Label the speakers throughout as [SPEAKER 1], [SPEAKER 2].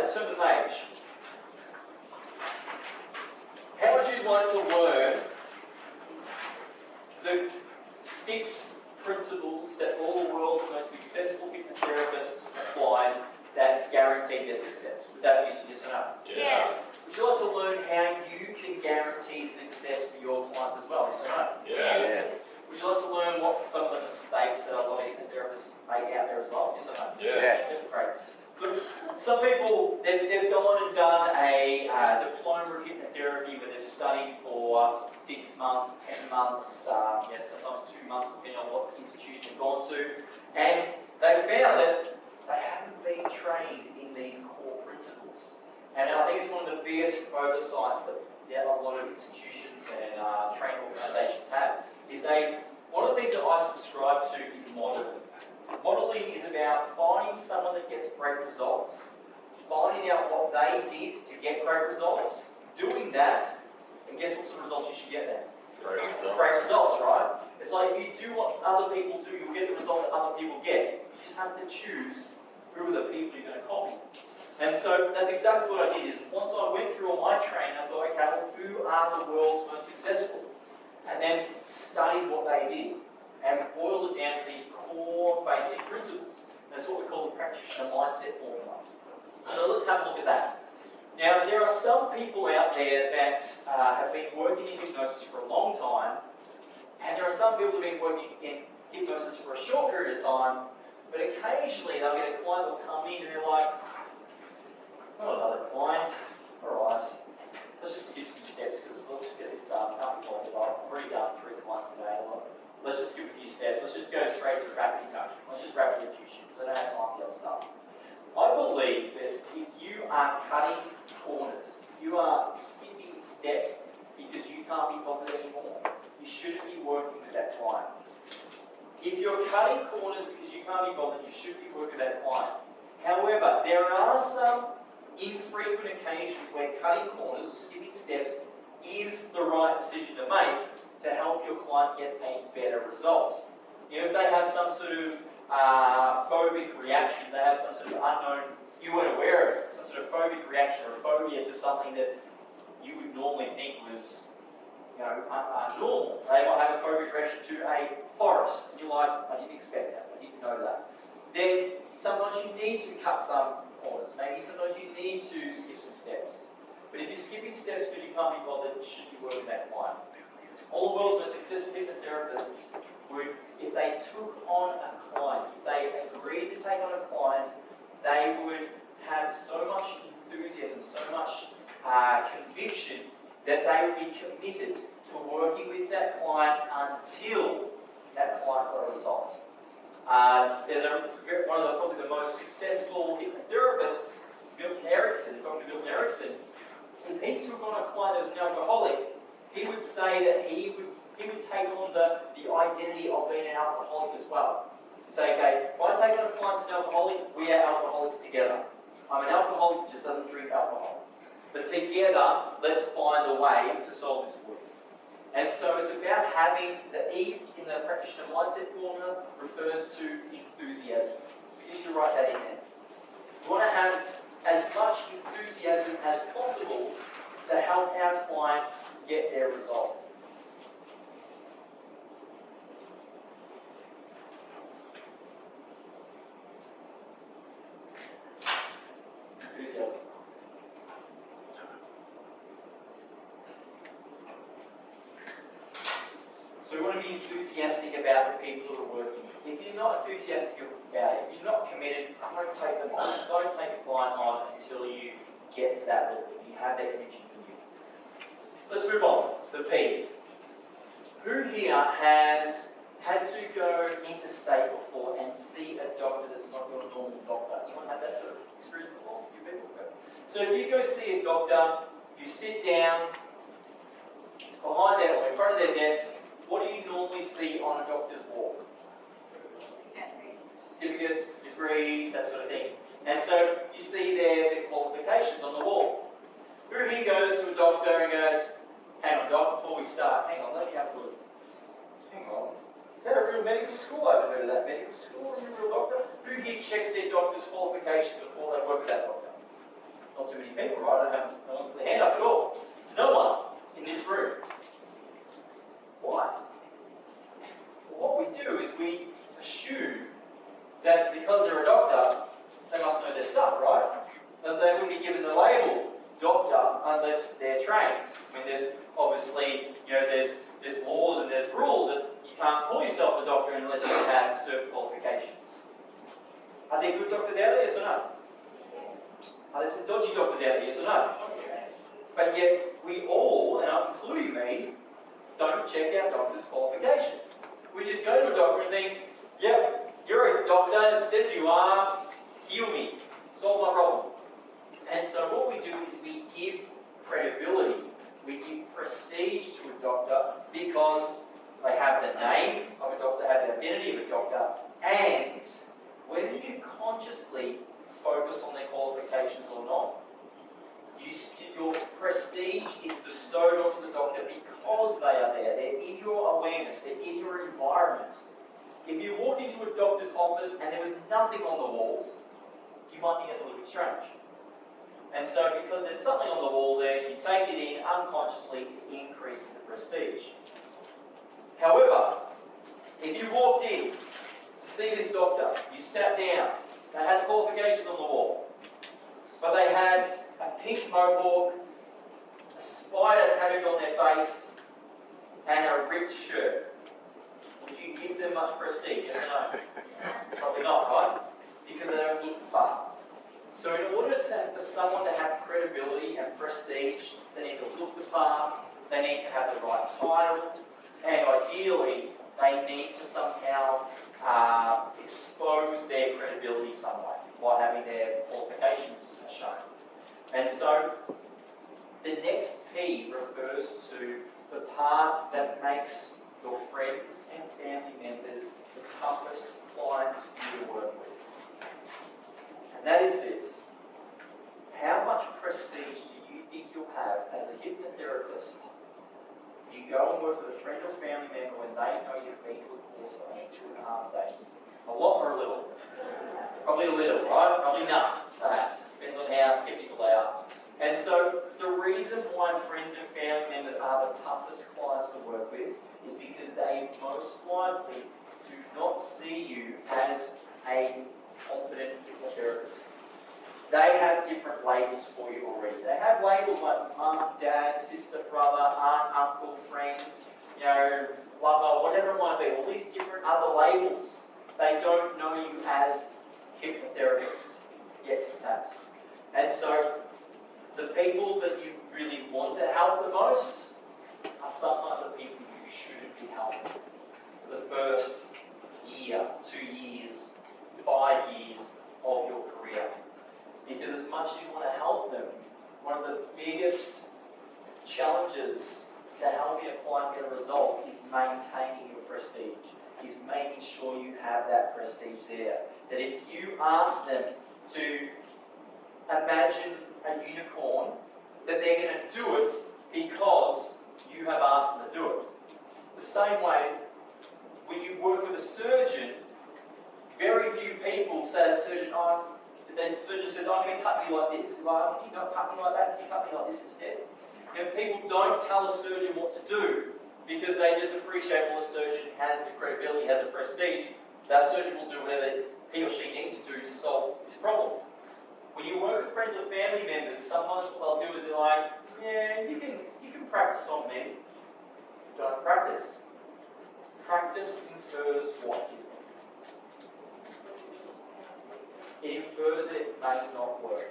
[SPEAKER 1] let's turn the page. How would you like to learn the 6 principles that all the world's most successful hypnotherapists applied that guarantee their success? Would that be yes or no?
[SPEAKER 2] Yes.
[SPEAKER 1] Would you like to learn how you can guarantee success for your clients as well? Yes or no?
[SPEAKER 2] Yes.
[SPEAKER 1] Would you like to learn what some of the mistakes that a lot of hypnotherapists make out there as well? Yes or no?
[SPEAKER 2] Yes.
[SPEAKER 1] Great. Look, some people, they've gone and done a diploma of hypnotherapy where they've studied for 6 months, 10 months, sometimes 2 months, depending on what institution they've gone to. And they found that they haven't been trained in these core principles. And I think it's one of the biggest oversights that a lot of institutions and training organisations have, is one of the things that I subscribe to is modelling. Modelling is about finding someone that gets great results, finding out what they did to get great results, doing that, and guess what sort of results you should get there?
[SPEAKER 2] Great results.
[SPEAKER 1] Great results, right? It's like if you do what other people do, you'll get the results that other people get. You just have to choose who are the people you're going to copy. And so that's exactly what I did. Is once I went through all my training, I thought, okay, well, who are the world's most successful? And then studied what they did and boiled it down to these core basic principles. That's what we call the Practitioner Mindset Formula. So let's have a look at that. Now, there are some people out there that have been working in hypnosis for a long time, and there are some people that have been working in hypnosis for a short period of time, but occasionally they'll get a client that will come in and they're like, oh, another client, alright, let's just skip some steps because let's just get this done. Can't be bothered. I've already done 3 clients today. Let's just skip a few steps. Let's just go straight to rapid induction. Let's just rapid infusion because I don't have time for that stuff. I believe that if you are cutting corners, if you are skipping steps because you can't be bothered anymore, you shouldn't be working with that client. If you're cutting corners because you can't be bothered, you should be working with that client. However, there are some infrequent occasions where cutting corners or skipping steps is the right decision to make to help your client get a better result. If they have some sort of phobic reaction, they have some sort of unknown, you weren't aware of it, some sort of phobic reaction or phobia to something that you would normally think was normal. They might have a phobic reaction to a forest, and you're like, I didn't expect that, I didn't know that. Then sometimes you need to cut some corners, maybe sometimes you need to skip some steps. But if you're skipping steps because you can't be bothered, you should be working that client. All the world's most successful hypnotherapists would, if they took on a client, if they agreed to take on a client, they would have so much enthusiasm, so much conviction that they would be committed to working with that client until that client got a result. There's one of probably the most successful hypnotherapists, Dr. Milton Erickson. If he took on a client that was an alcoholic, he would say that he would take on the identity of being an alcoholic as well. He'd say, okay, if I take on a client that's an alcoholic, we are alcoholics together. I'm an alcoholic who just doesn't drink alcohol. But together, let's find a way to solve this for you. And so it's about having the E in the Practitioner Mindset Formula refers to enthusiasm. You should write that in there. We want to have as much enthusiasm as possible to help our client get their result. Enthusiasm. So we want to be enthusiastic about the people who are working. If you're not enthusiastic about it, if you're not committed, don't take them on. Don't take a client on until you get to that level. You have that energy in you. Let's move on. The P. Who here has had to go interstate before and see a doctor that's not your normal doctor? Anyone had that sort of experience before? You people? Okay. So if you go see a doctor, you sit down behind their or in front of their desk. What do you normally see on a doctor's wall? Certificates, degrees, that sort of thing. And so you see their qualifications on the wall. Who here goes to a doctor and goes, hang on doc, before we start, hang on, let me have a look. Hang on, is that a real medical school? I haven't heard of that medical school, are you a real doctor? Who here checks their doctor's qualifications before they work with that doctor? Not too many people, right? I don't have no one with their hand up at all. No one in this room. Why? Well, what we do is we assume that because they're a doctor, they must know their stuff, right? That they wouldn't be given the label doctor unless they're trained. I mean, there's obviously, there's laws and there's rules that you can't call yourself a doctor unless you have certain qualifications. Are there good doctors out there, yes or no? Are there some dodgy doctors out there, yes or no? But yet, we all, and including me, don't check our doctor's qualifications. We just go to a doctor and think, yep, you're a doctor, it says you are, heal me, solve my problem. And so what we do is we give credibility, we give prestige to a doctor because they have the name of a doctor, have the identity of a doctor, and whether you consciously focus on their qualifications or not, your prestige is bestowed onto the doctor because they are there. They're in your awareness, they're in your environment. If you walk into a doctor's office and there was nothing on the walls, you might think that's a little bit strange. And so because there's something on the wall there, you take it in unconsciously, it increases the prestige. However, if you walked in to see this doctor, you sat down, they had the qualifications on the wall, but they had a pink mohawk, a spider tattooed on their face, and a ripped shirt. Would you give them much prestige, yes or no? Probably not, right? Because they don't look the part. So in order for someone to have credibility and prestige, they need to look the part, they need to have the right title, and ideally, they need to somehow expose their credibility some way by having their qualifications shown. And so, the next P refers to the part that makes your friends and family members the toughest clients for you to work with. And that is this. How much prestige do you think you'll have as a hypnotherapist if you go and work with a friend or family member when they know you've been to a course for only 2.5 days? A lot or a little? Probably a little, right? Probably none, perhaps. Depends on how skeptical they are. And so the reason why friends and family members are the toughest clients to work with is because they most likely do not see you as a competent hypnotherapist. They have different labels for you already. They have labels like mum, dad, sister, brother, aunt, uncle, friend, lover, whatever it might be. All these different other labels. They don't know you as hypnotherapist yet, perhaps. And so the people that you really want to help the most are sometimes the people you shouldn't be helping for the first year, 2 years, 5 years of your career. Because as much as you want to help them, one of the biggest challenges to helping a client get a result is maintaining your prestige, is making sure you have that prestige there. That if you ask them to imagine a unicorn, that they're going to do it because you have asked them to do it. The same way, when you work with a surgeon, very few people say to the surgeon, the surgeon says, I'm going to cut you like this. Like, can you not cut me like that? Can you cut me like this instead? People don't tell a surgeon what to do because they just appreciate, well, the surgeon has the credibility, has the prestige. That surgeon will do whatever he or she needs to do to solve this problem. When you work with friends or family members, sometimes what they'll do is they're like, yeah, you can practice on me. Don't practice. Practice infers what? It infers that it may not work.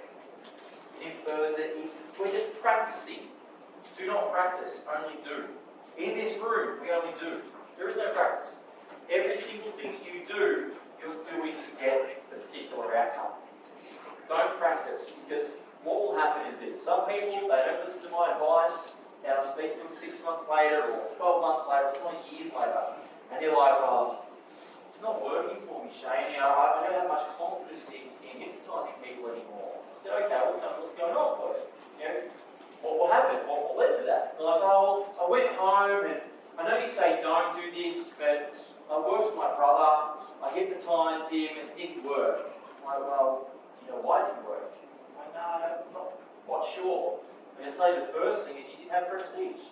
[SPEAKER 1] It infers that we're just practicing. Do not practice, only do. In this room, we only do. There is no practice. Every single thing that you do, you're doing to get the particular outcome. Don't practice, because what will happen is this. Some people, they don't listen to my advice, and I speak to them 6 months later, or 12 months later, or 20 years later, and they're like, oh, it's not working for me, Shane. I don't have much confidence in hypnotising people anymore. I said, okay, well, tell me what's going on for you. What happened? What led to that? They're like, oh, I went home and I know you say don't do this, but I worked with my brother, I hypnotised him and it didn't work. I'm like, well, you know why it didn't work? I'm like, no, sure. I'm going to tell you the first thing is you didn't have prestige.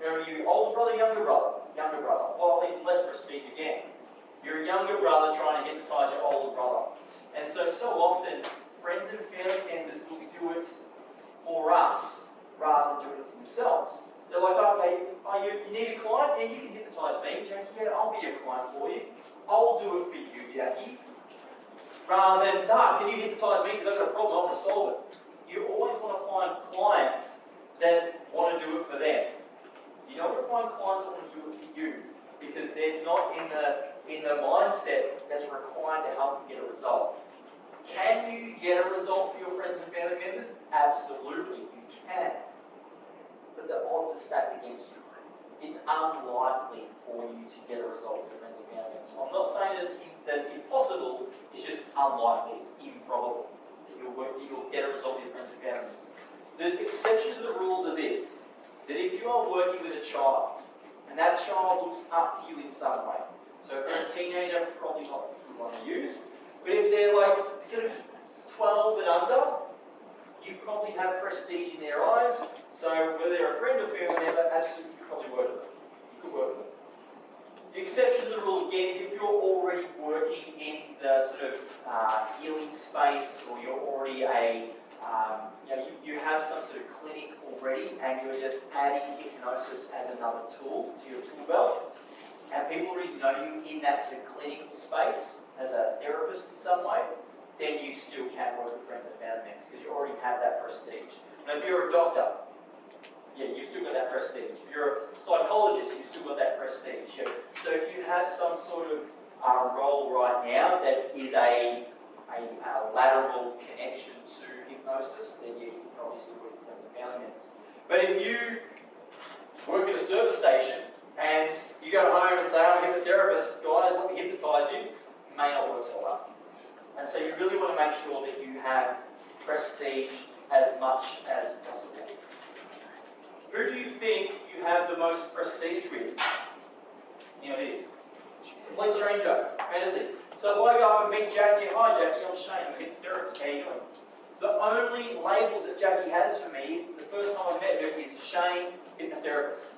[SPEAKER 1] Are you older brother, younger brother? Younger brother. Well, even less prestige again. You're a younger brother trying to hypnotise your older brother. And so often, friends and family members will do it for us rather than do it for themselves. They're like, okay, you need a client? Yeah, you can hypnotise me, Jackie. Yeah, I'll be your client for you. I'll do it for you, Jackie. Rather than, nah, can you hypnotise me because I've got a problem, I want to solve it. You always want to find clients that want to do it for them. You don't want to find clients that want to do it for you because they're not in the mindset that's required to help you get a result. Can you get a result for your friends and family members? Absolutely, you can. But the odds are stacked against you. It's unlikely for you to get a result with your friends and family members. I'm not saying that it's impossible, it's just unlikely, it's improbable that you'll get a result with your friends and family members. The exceptions to the rules are this, that if you are working with a child, and that child looks up to you in some way, so if they're a teenager, probably not a good one to use, but if they're like sort of 12 and under, you probably have prestige in their eyes, so whether they're a friend or family member, absolutely you probably work with them. You could work with them. The exception to the rule again is if you're already working in the sort of healing space, or you're already you have some sort of clinic already, and you're just adding hypnosis as another tool to your tool belt, and people already know you in that sort of clinical space as a therapist in some way, then you still can work with friends and family members because you already have that prestige. Now, if you're a doctor, yeah, you've still got that prestige. If you're a psychologist, you've still got that prestige. Yeah. So if you have some sort of role right now that is a lateral connection to hypnosis, then you can probably still work with friends and family members. But if you work at a service station and you go home and say, I'm a hypnotherapist, guys, let me hypnotise you, it may not work so well. And so you really want to make sure that you have prestige as much as possible. Who do you think you have the most prestige with? You know it is. Complete stranger. Fantasy. So if I go up and meet Jackie, hi Jackie, I'm Shane, I'm a hypnotherapist, how you doing? The only labels that Jackie has for me, the first time I met her, is Shane, hypnotherapist.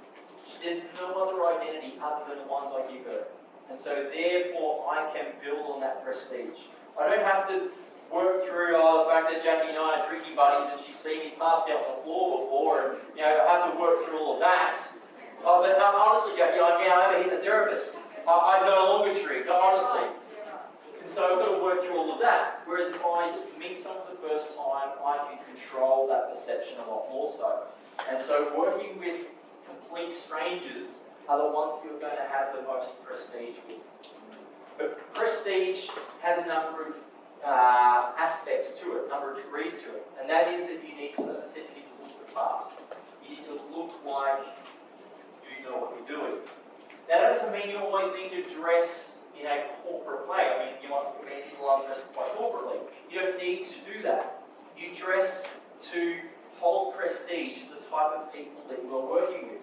[SPEAKER 1] There's no other identity other than the ones I give her. And so therefore I can build on that prestige. I don't have to work through the fact that Jackie and I are drinking buddies and she's seen me passed out on the floor before, and I have to work through all of that. But honestly, Jackie, I now am a hypnotherapist. I no longer drink, honestly. And so I've got to work through all of that. Whereas if I just meet someone for the first time, I can control that perception a lot more so. And so working with complete strangers are the ones you're going to have the most prestige with. But prestige has a number of aspects to it, a number of degrees to it. And that is that you need to, as I said, you need to look the part. You need to look like you know what you're doing. Now that doesn't mean you always need to dress in a corporate way. I mean, you might many people are dressed quite corporately. You don't need to do that. You dress to hold prestige for the type of people that you are working with.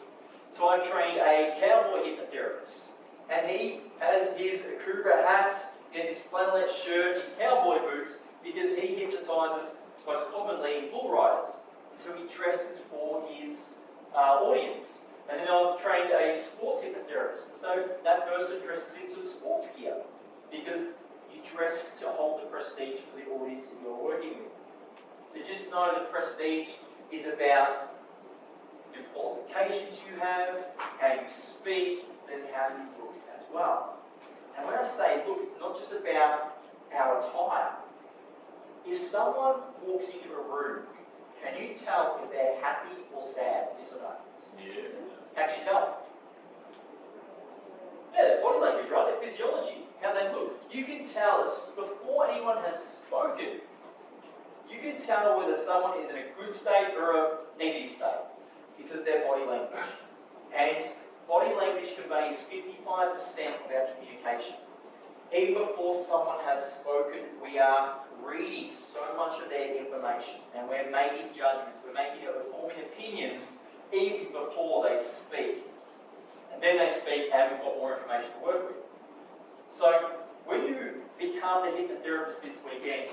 [SPEAKER 1] So I've trained a cowboy hypnotherapist. And he has his Akubra hat, he has his flannelette shirt, his cowboy boots, because he hypnotises most commonly bull riders. And so he dresses for his audience. And then I've trained a sports hypnotherapist. And so that person dresses in some sports gear, because you dress to hold the prestige for the audience that you're working with. So just know that prestige is about the qualifications you have, how you speak, and how you look as well. And when I say look, it's not just about our attire. If someone walks into a room, can you tell if they're happy or sad? Yes or no?
[SPEAKER 2] Yeah.
[SPEAKER 1] How can you tell? Yeah, their body language, right? Their physiology, how they look. You can tell us before anyone has spoken. You can tell whether someone is in a good state or a negative state because of their body language. And body language conveys 55% of our communication. Even before someone has spoken, we are reading so much of their information, and we're making judgments, we're forming opinions even before they speak. And then they speak, and we've got more information to work with. So when you become the hypnotherapist this weekend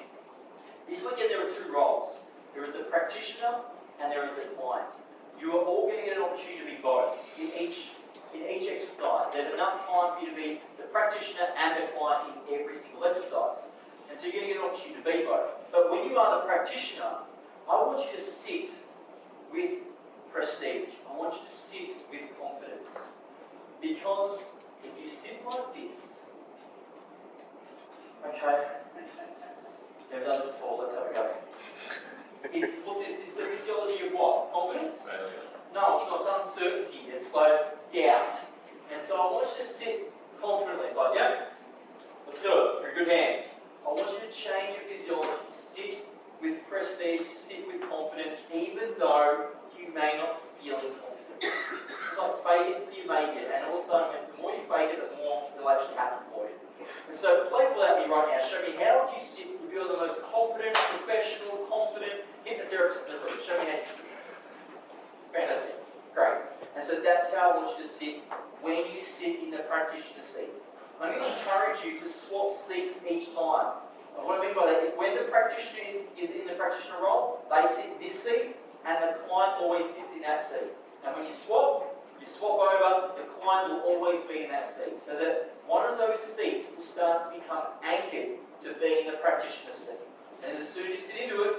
[SPEAKER 1] there are two roles. There is the practitioner and there is the client. You are all going to get an opportunity to be both in each exercise. There's enough time for you to be the practitioner and the client in every single exercise. And so you're going to get an opportunity to be both. But when you are the practitioner, I want you to sit with prestige. I want you to sit with confidence. Because if you sit like this, okay, never done this before, let's have a go. What's this? This is the physiology of what? Confidence? No, it's not. It's uncertainty. It's like doubt. And so I want you to sit confidently. It's like, yep, let's do it. You're in good hands. I want you to change your physiology. Sit with prestige, sit with confidence, even though you may not be feeling confident. It's like fake it until you make it. And also, the more you fake it, the more it'll actually happen for you. And so, playful out me right now. Show me how would you sit if you're the most competent, professional, confident hypnotherapist in the room. Show me how you sit. Fantastic. Great. And so that's how I want you to sit when you sit in the practitioner seat. I'm going to encourage you to swap seats each time. And what I mean by that is when the practitioner is in the practitioner role, they sit in this seat and the client always sits in that seat. And when you swap over, the client will always be in that seat. So that one of those seats will start to become anchored to being the practitioner seat. And as soon as you sit into it,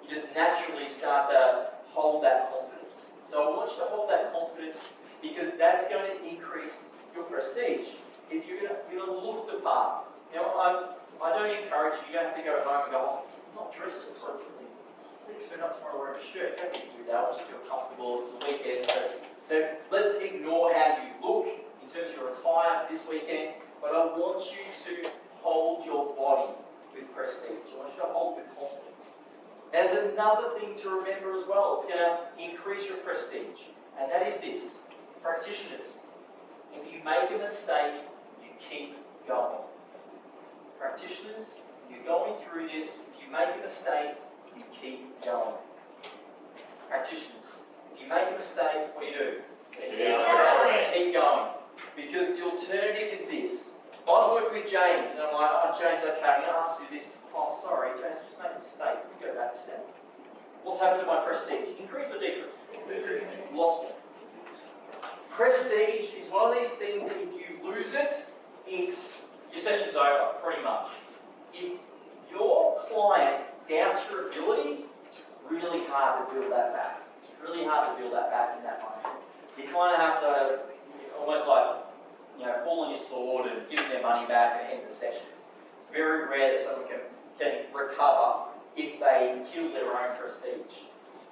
[SPEAKER 1] you just naturally start to hold that confidence. So I want you to hold that confidence because that's going to increase your prestige. If you're going to look the part. Now, I don't encourage you. You don't have to go home and go, oh, I'm not dressed appropriately. Please turn up tomorrow wearing a shirt. How can you do that? I want you to feel comfortable. It's the weekend. So let's ignore how you look in terms of your attire this weekend. But I want you to hold your body with prestige. I want you to hold with confidence. There's another thing to remember as well. It's going to increase your prestige. And that is this. Practitioners, if you make a mistake, you keep going. Practitioners, you're going through this. If you make a mistake, you keep going. Practitioners, if you make a mistake, what do? Keep going. Keep going. Because the alternative is this. I work with James, and I'm like, oh, James, okay, I'm going to ask you this. Oh, sorry, James, just made a mistake. Let me go back a step. What's happened to my prestige? Increase or decrease? Lost it. Prestige is one of these things that if you lose it, your session's over, pretty much. If your client doubts your ability, it's really hard to build that back. It's really hard to build that back in that moment. You kind of have to almost like, fall on your sword and give them their money back and end the session. It's very rare that someone can recover if they kill their own prestige.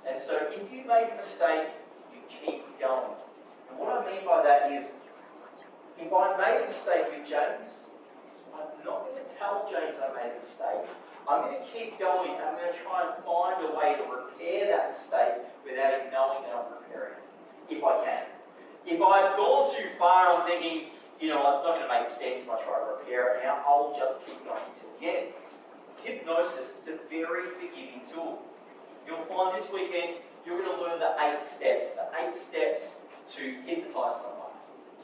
[SPEAKER 1] And so if you make a mistake, you keep going. And what I mean by that is, if I made a mistake with James, I'm not going to tell James I made a mistake. I'm going to keep going and I'm going to try and find a way to repair that mistake without him knowing that I'm repairing it, if I can. If I've gone too far, I'm thinking, it's not going to make sense if I try to repair it now, I'll just keep going until the end. Hypnosis is a very forgiving tool. You'll find this weekend you're going to learn the 8 steps to hypnotize someone.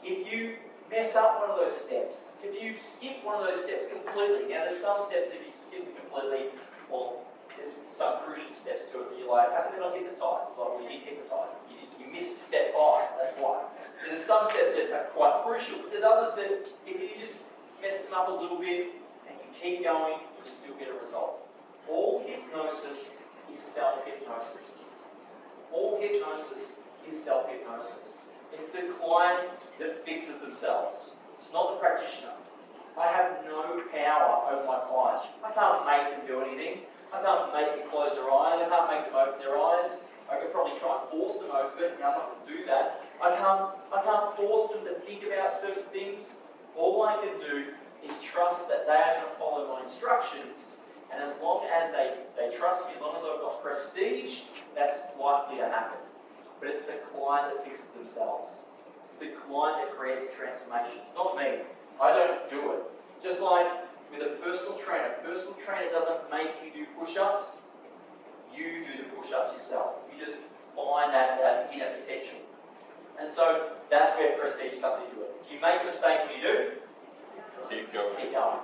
[SPEAKER 1] If you mess up one of those steps, if you skip one of those steps completely, now there's some steps if you skip it completely, well, there's some crucial steps to it, you're like, how can they not hypnotize? Like, well, you didn't hypnotize. You missed step 5, that's why. So there's some steps that are quite crucial, but there's others that if you just mess them up a little bit and you keep going, you'll still get a result. All hypnosis is self-hypnosis. All hypnosis is self-hypnosis. It's the client that fixes themselves. It's not the practitioner. I have no power over my client. I can't make them do anything. I can't make them close their eyes. I can't make them open their eyes. I could probably try and force them open. I'm not going to do that. I can't force them to think about certain things. All I can do is trust that they are going to follow my instructions. And as long as they trust me, as long as I've got prestige, that's likely to happen. But it's the client that fixes themselves. It's the client that creates transformation. It's not me. I don't do it. Just like with a personal trainer doesn't make you do push-ups. You do the push-ups yourself. You just find that inner potential. And so that's where prestige comes into it. If you make a mistake, what do?
[SPEAKER 2] Keep going.
[SPEAKER 1] Keep going.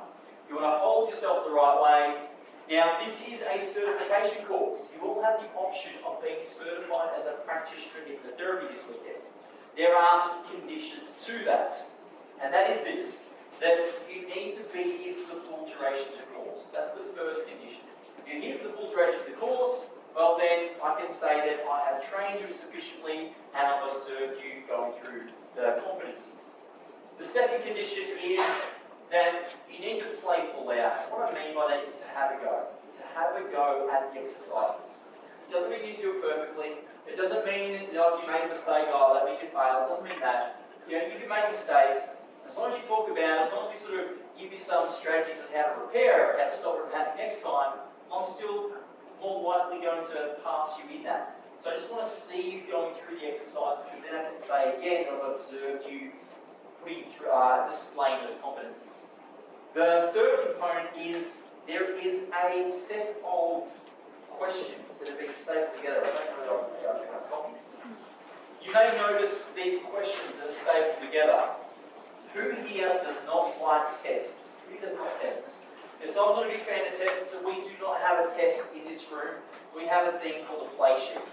[SPEAKER 1] You want to hold yourself the right way. Now, this is a certification course. You will have the option of being certified as a practitioner in hypnotherapy this weekend. There are some conditions to that, and that is this, that you need to be here for the full duration of the course. That's the first condition. If you're here for the full duration of the course, well then, I can say that I have trained you sufficiently and I've observed you going through the competencies. The second condition is that you need to play full out. And what I mean by that is to have a go. To have a go at the exercises. It doesn't mean you do it perfectly. It doesn't mean, if you make a mistake, oh, that means you failed. It doesn't mean that. You can make mistakes. As long as you talk about it, as long as we sort of give you some strategies on how to repair it, how to stop it from happening next time, I'm still more likely going to pass you in that. So I just want to see you going through the exercises, because then I can say again that I've observed you putting through, displaying those competencies. The third component is there is a set of questions that have been stapled together. I don't know if I've got a copy. You may notice these questions that are stapled together. Who here does not like tests? Who does not tests? Yes, I'm not a big fan of tests, so we do not have a test in this room. We have a thing called a play sheet.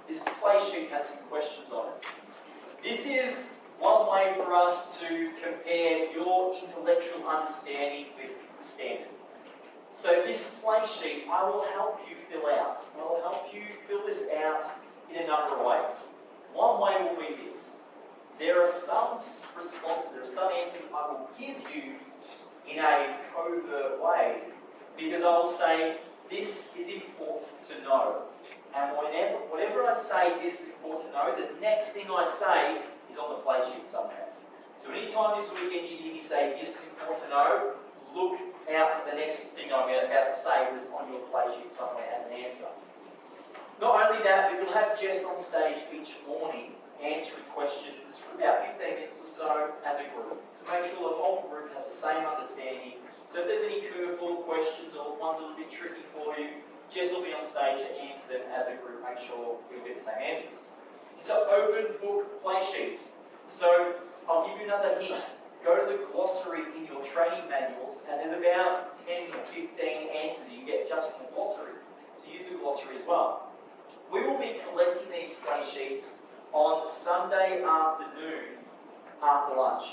[SPEAKER 1] This play sheet has some questions on it. This is one way for us to compare your intellectual understanding with the standard. So this play sheet, I will help you fill out. I will help you fill this out in a number of ways. One way will be this. There are some responses, there are some answers I will give you in a covert way, because I will say, this is important to know. And whatever I say, this is important to know, the next thing I say is on the play sheet somewhere. So anytime this weekend you hear me say, this is important to know, look out for the next thing I'm about to say that's on your play sheet somewhere as an answer. Not only that, but you'll have Jess on stage each morning answering questions for about 15 minutes or so as a group, to make sure the whole group has the same understanding. So if there's any curveball questions or ones that are a bit tricky for you, Jess will be on stage to answer them as a group, make sure you'll get the same answers. It's an open book play sheet. So I'll give you another hint. Go to the glossary in your training manuals, and there's about 10 or 15 answers you get just from the glossary. So use the glossary as well. We will be collecting these play sheets on Sunday afternoon after lunch.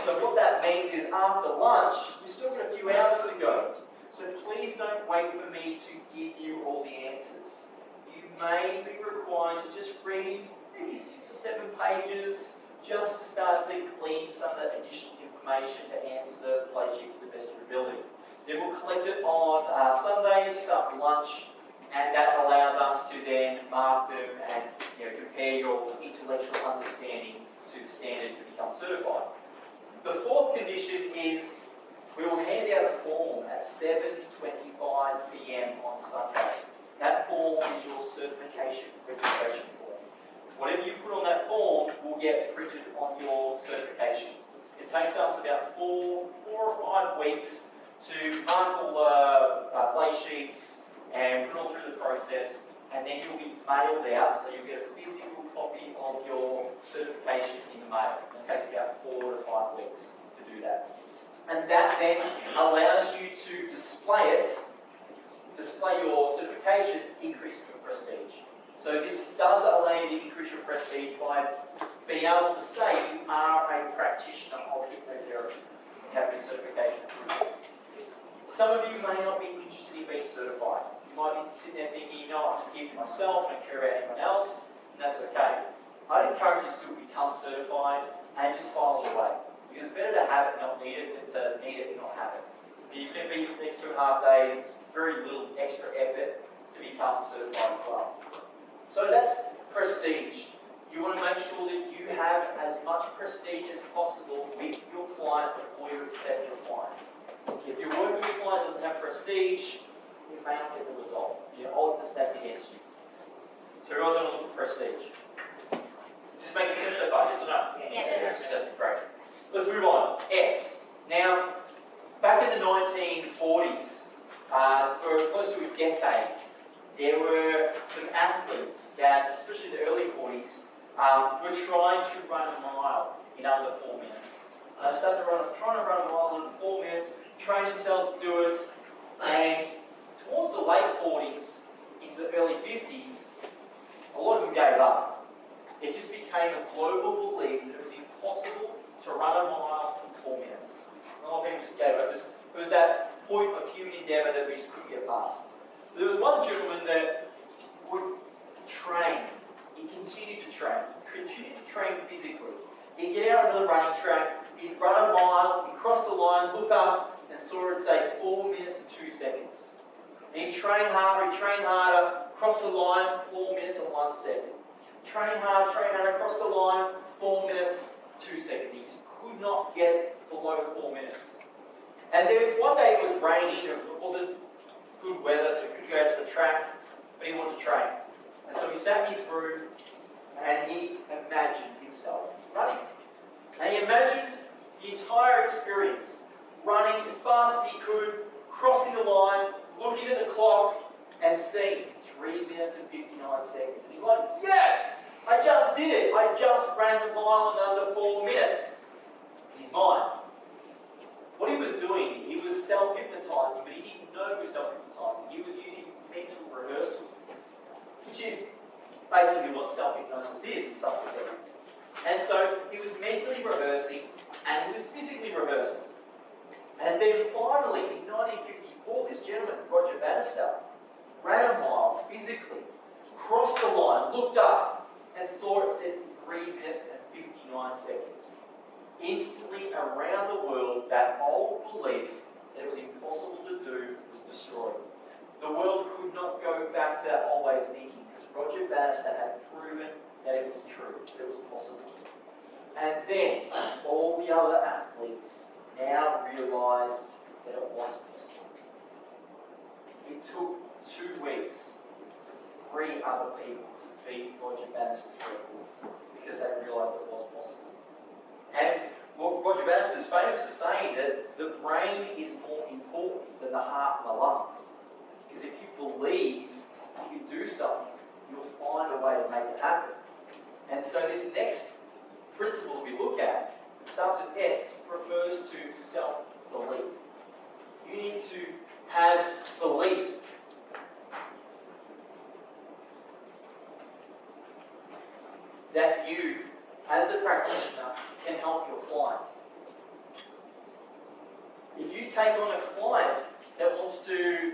[SPEAKER 1] So what that means is after lunch, we've still got a few hours to go. So please don't wait for me to give you all the answers. You may be required to just read maybe 6 or 7 pages just to start to glean some of that additional information to answer the play sheet to the best of your ability. Then we'll collect it on Sunday just after lunch, and that allows us to then mark them and compare your intellectual understanding to the standard to become certified. The fourth condition is we will hand out a form at 7:25 PM on Sunday. That form is your certification registration form. Whatever you put on that form will get printed on your certification. It takes us about 4 or 5 weeks to mark all the play sheets and put it all through the process, and then you'll be mailed out, so you'll get a physical copy of your certification in the mail. It takes about 4 to 5 weeks to do that. And that then allows you to display your certification, increase your prestige. So this does allow you to increase your prestige by being able to say you are a practitioner of hypnotherapy and having a certification approved. Some of you may not be interested in being certified. You might be sitting there thinking, I'm just here for myself, I don't care about anyone else, and that's okay. I'd encourage you to still become certified and just file it away. Because it's better to have it and not need it than to need it and not have it. If you're going to be the next 2.5 days, it's very little extra effort to become certified as well. So that's prestige. You want to make sure that you have as much prestige as possible with your client before you accept your client. If you're working with a client that doesn't have prestige, you may not get the result. Your odds are stacked against you. So everyone's going to look for prestige. Is this making sense so far? Yes or no?
[SPEAKER 2] Yes.
[SPEAKER 1] Fantastic, great. Let's move on. S. Now, back in the 1940s, for close to a decade, there were some athletes that, especially in the early 40s, were trying to run a mile in under 4 minutes. They started trying to run a mile in under 4 minutes, train themselves to do it, and the late 40s into the early 50s, a lot of them gave up. It just became a global belief that it was impossible to run a mile in 4 minutes. A lot of people just gave up. It was that point of human endeavour that we just couldn't get past. There was one gentleman that would train. He continued to train. He continued to train physically. He'd get out onto the running track, he'd run a mile, he'd cross the line, look up, and saw it say 4 minutes and 2 seconds. And he'd train harder, cross the line, 4 minutes and 1 second. Train harder, cross the line, 4 minutes, 2 seconds. He just could not get below 4 minutes. And then one day it was raining, it wasn't good weather, so he couldn't go out to the track, but he wanted to train. And so he sat in his room and he imagined himself running. And he imagined the entire experience, running as fast as he could, crossing the line, looking at the clock, and seeing 3 minutes and 59 seconds. And he's like, yes! I just did it! I just ran the mile in under 4 minutes. In his mind. What he was doing, he was self-hypnotizing, but he didn't know he was self-hypnotizing. He was using mental rehearsal, which is basically what self-hypnosis is to some extent. And so he was mentally rehearsing, and he was physically rehearsing. And then finally, in 1954, this gentleman, Roger Bannister, ran a mile physically, crossed the line, looked up, and saw it said 3 minutes and 59 seconds. Instantly, around the world, that old belief that it was impossible to do was destroyed. The world could not go back to that old way of thinking because Roger Bannister had proven that it was true, that it was possible. And then, all the other athletes now realised that it was possible. It took 2 weeks for 3 other people to beat Roger Bannister's record because they realised it was possible. And Roger Bannister is famous for saying that the brain is more important than the heart and the lungs. Because if you believe you can do something, you'll find a way to make it happen. And so this next principle that we look at starts with S, refers to self-belief. You need to have belief. That you, as the practitioner, can help your client. If you take on a client that wants to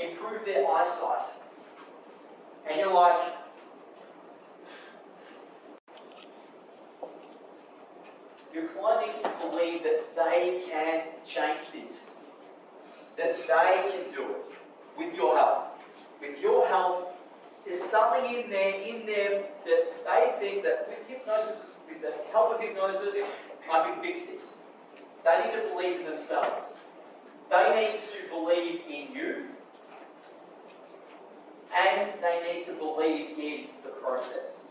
[SPEAKER 1] improve their eyesight, and you're like, your client needs to believe that they can change this, that they can do it with your help. With your help, there's something in them that they think that with hypnosis, with the help of hypnosis, I can fix this. They need to believe in themselves. They need to believe in you. And they need to believe in the process.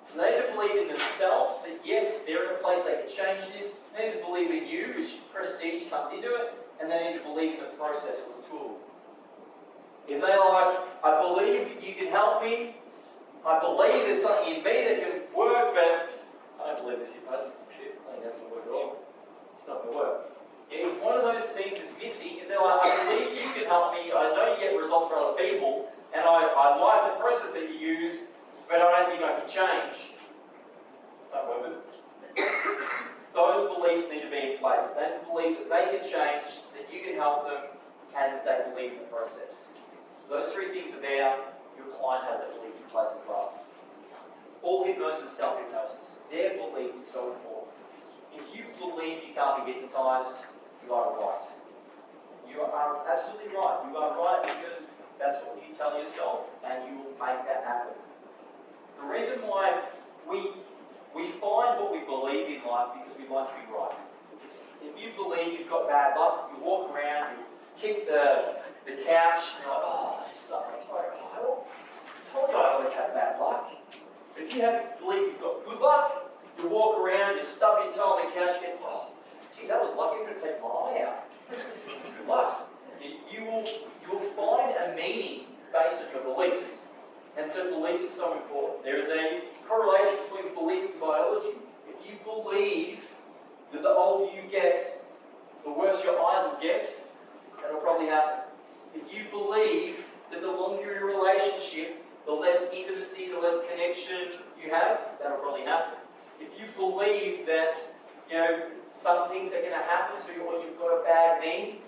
[SPEAKER 1] So they need to believe in themselves, that yes, they're in a place they can change this. They need to believe in you, which prestige comes into it. And they need to believe in the process or the tool. If they're like, I believe you can help me, I believe there's something in me that can work, but I don't believe this hypnosis shit, I think that's not going to work at all. It's not going to work. If one of those things is missing, if they're like, I believe you can help me, I know you get results for other people, and I like the process that you use, but I don't think I can change. Don't work with it. Those beliefs need to be in place. They believe that they can change, that you can help them, and that they believe in the process. Those 3 things are there, your client has that belief in place as well. All hypnosis is self-hypnosis. Their belief is so important. If you believe you can't be hypnotized, you are right. You are absolutely right. You are right because that's what you tell yourself and you will make that happen. The reason why we find what we believe in life because we like to be right. If you believe you've got bad luck, you walk around, you kick the couch, and you're like, oh, I just stuck my toe. Oh, I told you I always have bad luck. But if you believe you've got good luck, you walk around, you stub your toe on the couch, you get, oh, geez, that was lucky, I'm going to take my eye out. Good luck. You will find a meaning based on your beliefs. And so beliefs are so important. There is a correlation between belief and biology. If you believe that the older you get, the worse your your eyes will get, that'll probably happen. If you believe that the longer you're in a relationship, the less intimacy, the less connection you have, that'll probably happen. If you believe that, some things are going to happen to you or you've got a bad knee,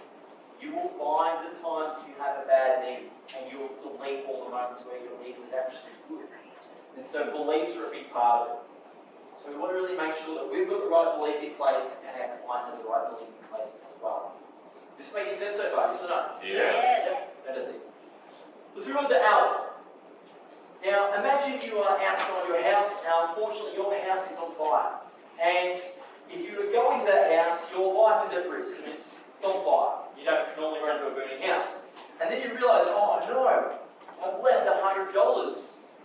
[SPEAKER 1] you will find the times you have a bad knee and you'll delete all the moments where your knee was actually good. And so beliefs are a big part of it. So we want to really make sure that we've got the right belief in place and our client has the right belief in place as well. Is this making sense so far? Yes or no?
[SPEAKER 2] Yes.
[SPEAKER 1] Fantastic. Let's move on to Al. Now, imagine you are outside your house. Now, unfortunately, your house is on fire. And if you were to go into that house, your life is at risk. It's on fire. You don't normally run into a burning house. And then you realise, oh no, I've left $100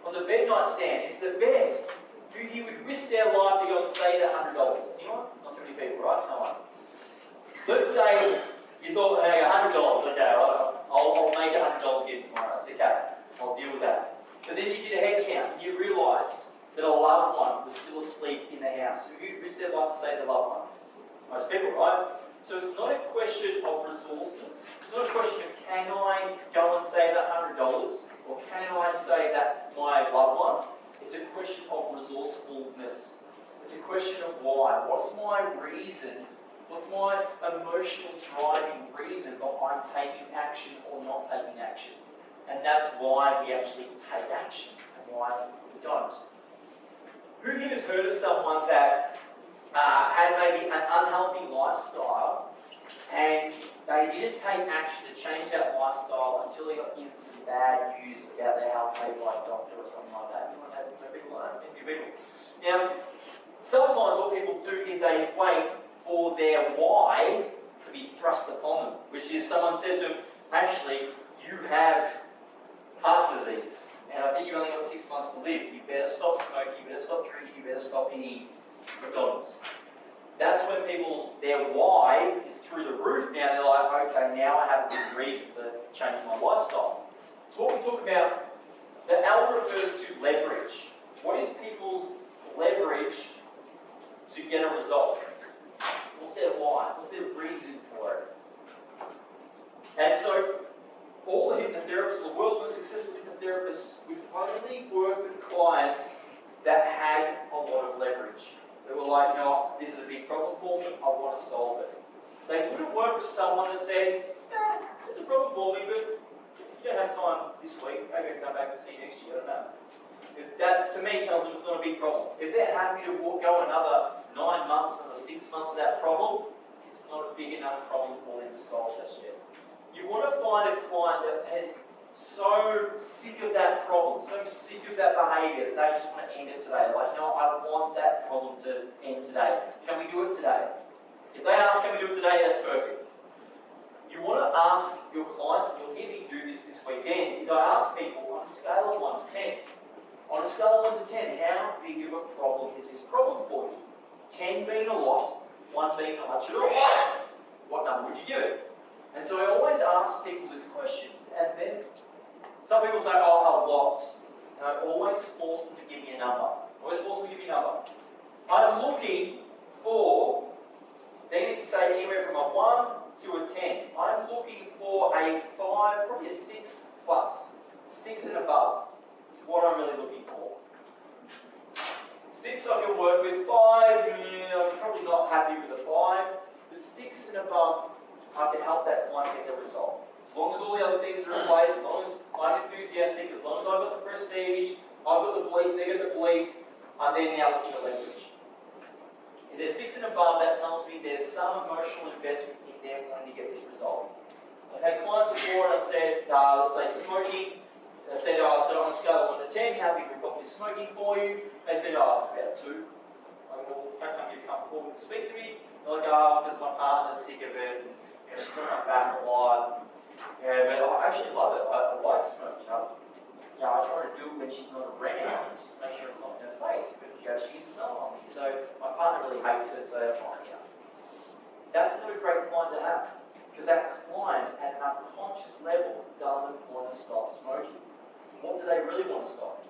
[SPEAKER 1] on the bed nightstand. It's the bed. Who here would risk their life to go and save that $100? Anyone? Not too many people, right? No one. Let's say you thought, hey, $100, okay, I'll make $100 again tomorrow. It's okay. I'll deal with that. But then you did a head count and you realised that a loved one was still asleep in the house. Who'd risk their life to save their loved one? Most people, right? So it's not a question of resources. It's not a question of can I go and save that $100 or can I save that my loved one. It's a question of resourcefulness. It's a question of why. What's my reason? What's my emotional driving reason behind taking action or not taking action? And that's why we actually take action and why we don't. Who here has heard of someone that had maybe an unhealthy lifestyle and they didn't take action to change that lifestyle until they got given some bad news about their health, maybe by a doctor or something like that? Anyone have people like that? A few people. Now, sometimes what people do is they wait for their why to be thrust upon them, which is someone says to them, actually, you have heart disease, and I think you've only got 6 months to live. You better stop smoking, you better stop drinking, you better stop eating McDonald's. That's when their why is through the roof now. They're like, okay, now I have a good reason to change my lifestyle. So what we talk about, the L refers to leverage. What is people's leverage to get a result? What's their why? What's their reason for it? And so, all the hypnotherapists, the world's most successful hypnotherapists, would only work with clients that had a lot of leverage. They were like, no, this is a big problem for me, I want to solve it. They wouldn't work with someone that said, it's a problem for me, but if you don't have time this week, maybe I'll come back and see you next year, I don't know. That, to me, tells them it's not a big problem. If they're happy to go another 9 months, another 6 months of that problem, it's not a big enough problem for them to solve just yet. You want to find a client that is so sick of that problem, so sick of that behaviour, that they just want to end it today. Like, I want that problem to end today. Can we do it today? If they ask, can we do it today, that's perfect. You want to ask your clients, and you'll hear me do this weekend, is I ask people on a scale of 1 to 10. On a scale of 1 to 10, how big of a problem is this problem for you? 10 being a lot, 1 being not much at all. What number would you give it? And so I always ask people this question, and then some people say, oh, a lot. And I always force them to give me a number. I'm looking for, they need to say anywhere from a 1 to a 10. I'm looking for a 5, probably a 6 plus, 6 and above. What I'm really looking for. 6 I can work with, 5, I'm probably not happy with a 5, but 6 and above, I can help that client get the result. As long as all the other things are in place, as long as I'm enthusiastic, as long as I've got the prestige, I've got the belief, they get the belief, I'm then now looking at leverage. If there's 6 and above, that tells me there's some emotional investment in them wanting to get this result. I've had clients before and I said, let's say smoking, I said, so on a scale of 1 to 10, how big would is smoking for you? They said, it's about 2. I go, well, how come you've come forward to speak to me? They're like, because my partner's sick of it, and she's on my back a lot. Yeah, but I actually love it. I like smoking. I try to do it when she's not around, just make sure it's not in her face, but she can smell it on me. So my partner really hates it, so that's fine. That's not a great client to have, because that client at an unconscious level doesn't want to stop smoking. What do they really want to stop?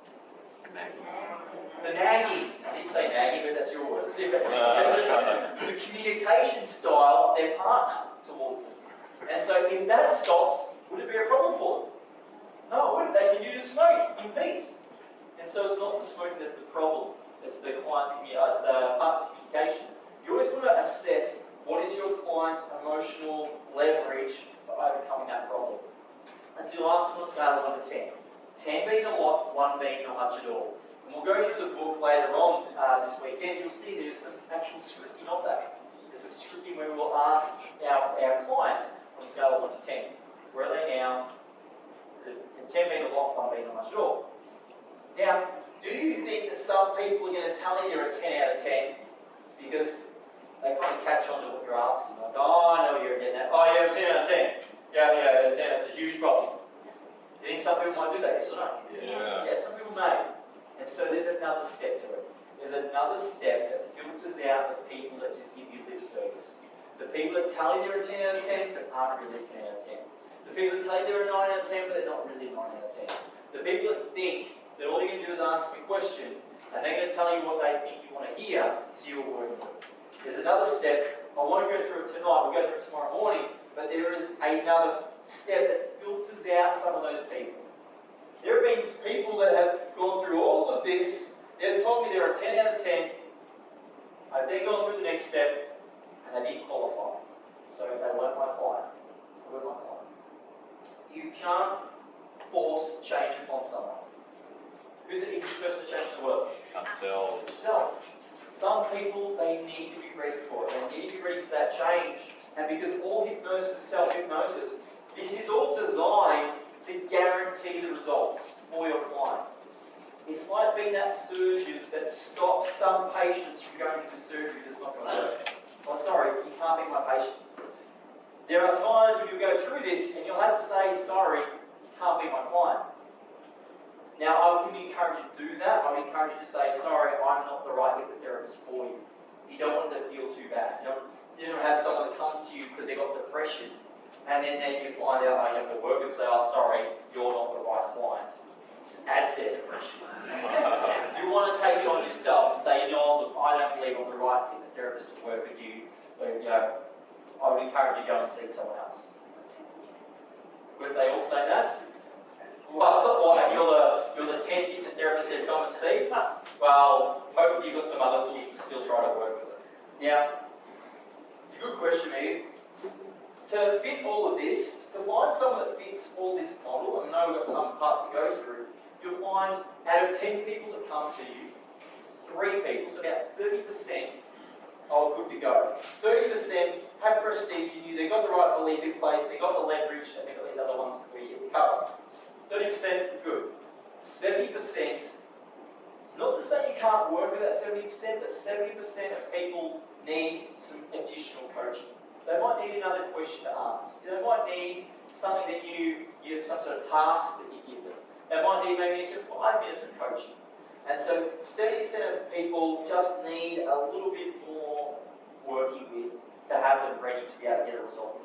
[SPEAKER 1] The nagging. I didn't say nagging, but that's your words. The communication style of their partner. towards them. And so if that stopped, would it be a problem for them? No, it wouldn't. They can do the smoke in peace. And so it's not the smoking that's the problem. It's the client's it's the partner's communication. You always want to assess what is your client's emotional leverage for overcoming that problem. And so you'll ask them on a scale of 1 to 10. 10 being a lot, 1 being not much at all. And we'll go through the book later on this weekend. You'll see there's some actual scripting of that. There's some scripting where we'll ask our client on a scale of 1 to 10. Where are they now? Is it 10 being a lot, 1 being not much at all? Now, do you think that some people are going to tell you they're a 10 out of 10 because they kind of catch on to what you're asking? Like, oh, I know what you're getting at. Oh, yeah, 10 out of 10. Yeah, 10, that's a huge problem. You think some people might do that, yes or no?
[SPEAKER 2] Yeah.
[SPEAKER 1] Yeah, some people may. And so there's another step to it. There's another step that filters out the people that just give you lip service. The people that tell you they're a 10 out of 10 but aren't really a 10 out of 10. The people that tell you they're a 9 out of 10 but they're not really a 9 out of 10. The people that think that all you're going to do is ask them a question and they're going to tell you what they think you want to hear, so you'll work with it. There's another step. I won't go through it tonight, we'll go through it tomorrow morning, but there is another step that filters out some of those people. There have been people that have gone through all of this, they've told me they're a 10 out of 10, I've then gone through the next step, and they didn't qualify. So they weren't my client. You can't force change upon someone. Who's the easiest person to change the world?
[SPEAKER 2] Themselves.
[SPEAKER 1] Yourself. Some people, they need to be ready for it. They need to be ready for that change. And because all hypnosis is self-hypnosis, this is all designed to guarantee the results for your client. It's like being that surgeon that stops some patients from going through the surgery that's not going to work. Oh, sorry, you can't be my patient. There are times when you go through this and you'll have to say, sorry, you can't be my client. Now, I wouldn't encourage you to do that. I would encourage you to say, sorry, I'm not the right hypnotherapist for you. You don't want it to feel too bad. You don't have someone that comes to you because they've got depression, and then you find out, you have to work and say, oh, sorry, you're not the right client. It just adds their depression. You want to take it on yourself and say, look, I don't believe I'm the right hypnotherapist to work with you. But, I would encourage you to go and see someone else. But if they all say that, well, you're the 10th hypnotherapist they've come and see. Well, hopefully you've got some other tools to still try to work with it. Now, it's a good question, Eve. To fit all of this, to find someone that fits all this model, and I know we've got some parts to go through, you'll find out of 10 people that come to you, 3 people, so about 30%, are good to go. 30% have prestige in you, they've got the right belief in place, they've got the leverage, and they've got these other ones that we get to cover. 30% good. 70%, it's not to say you can't work with that 70%, but 70% of people need some additional coaching. They might need another question to ask. They might need something that you some sort of task that you give them. They might need maybe extra 5 minutes of coaching. And so 70% of people just need a little bit more working with to have them ready to be able to get a result.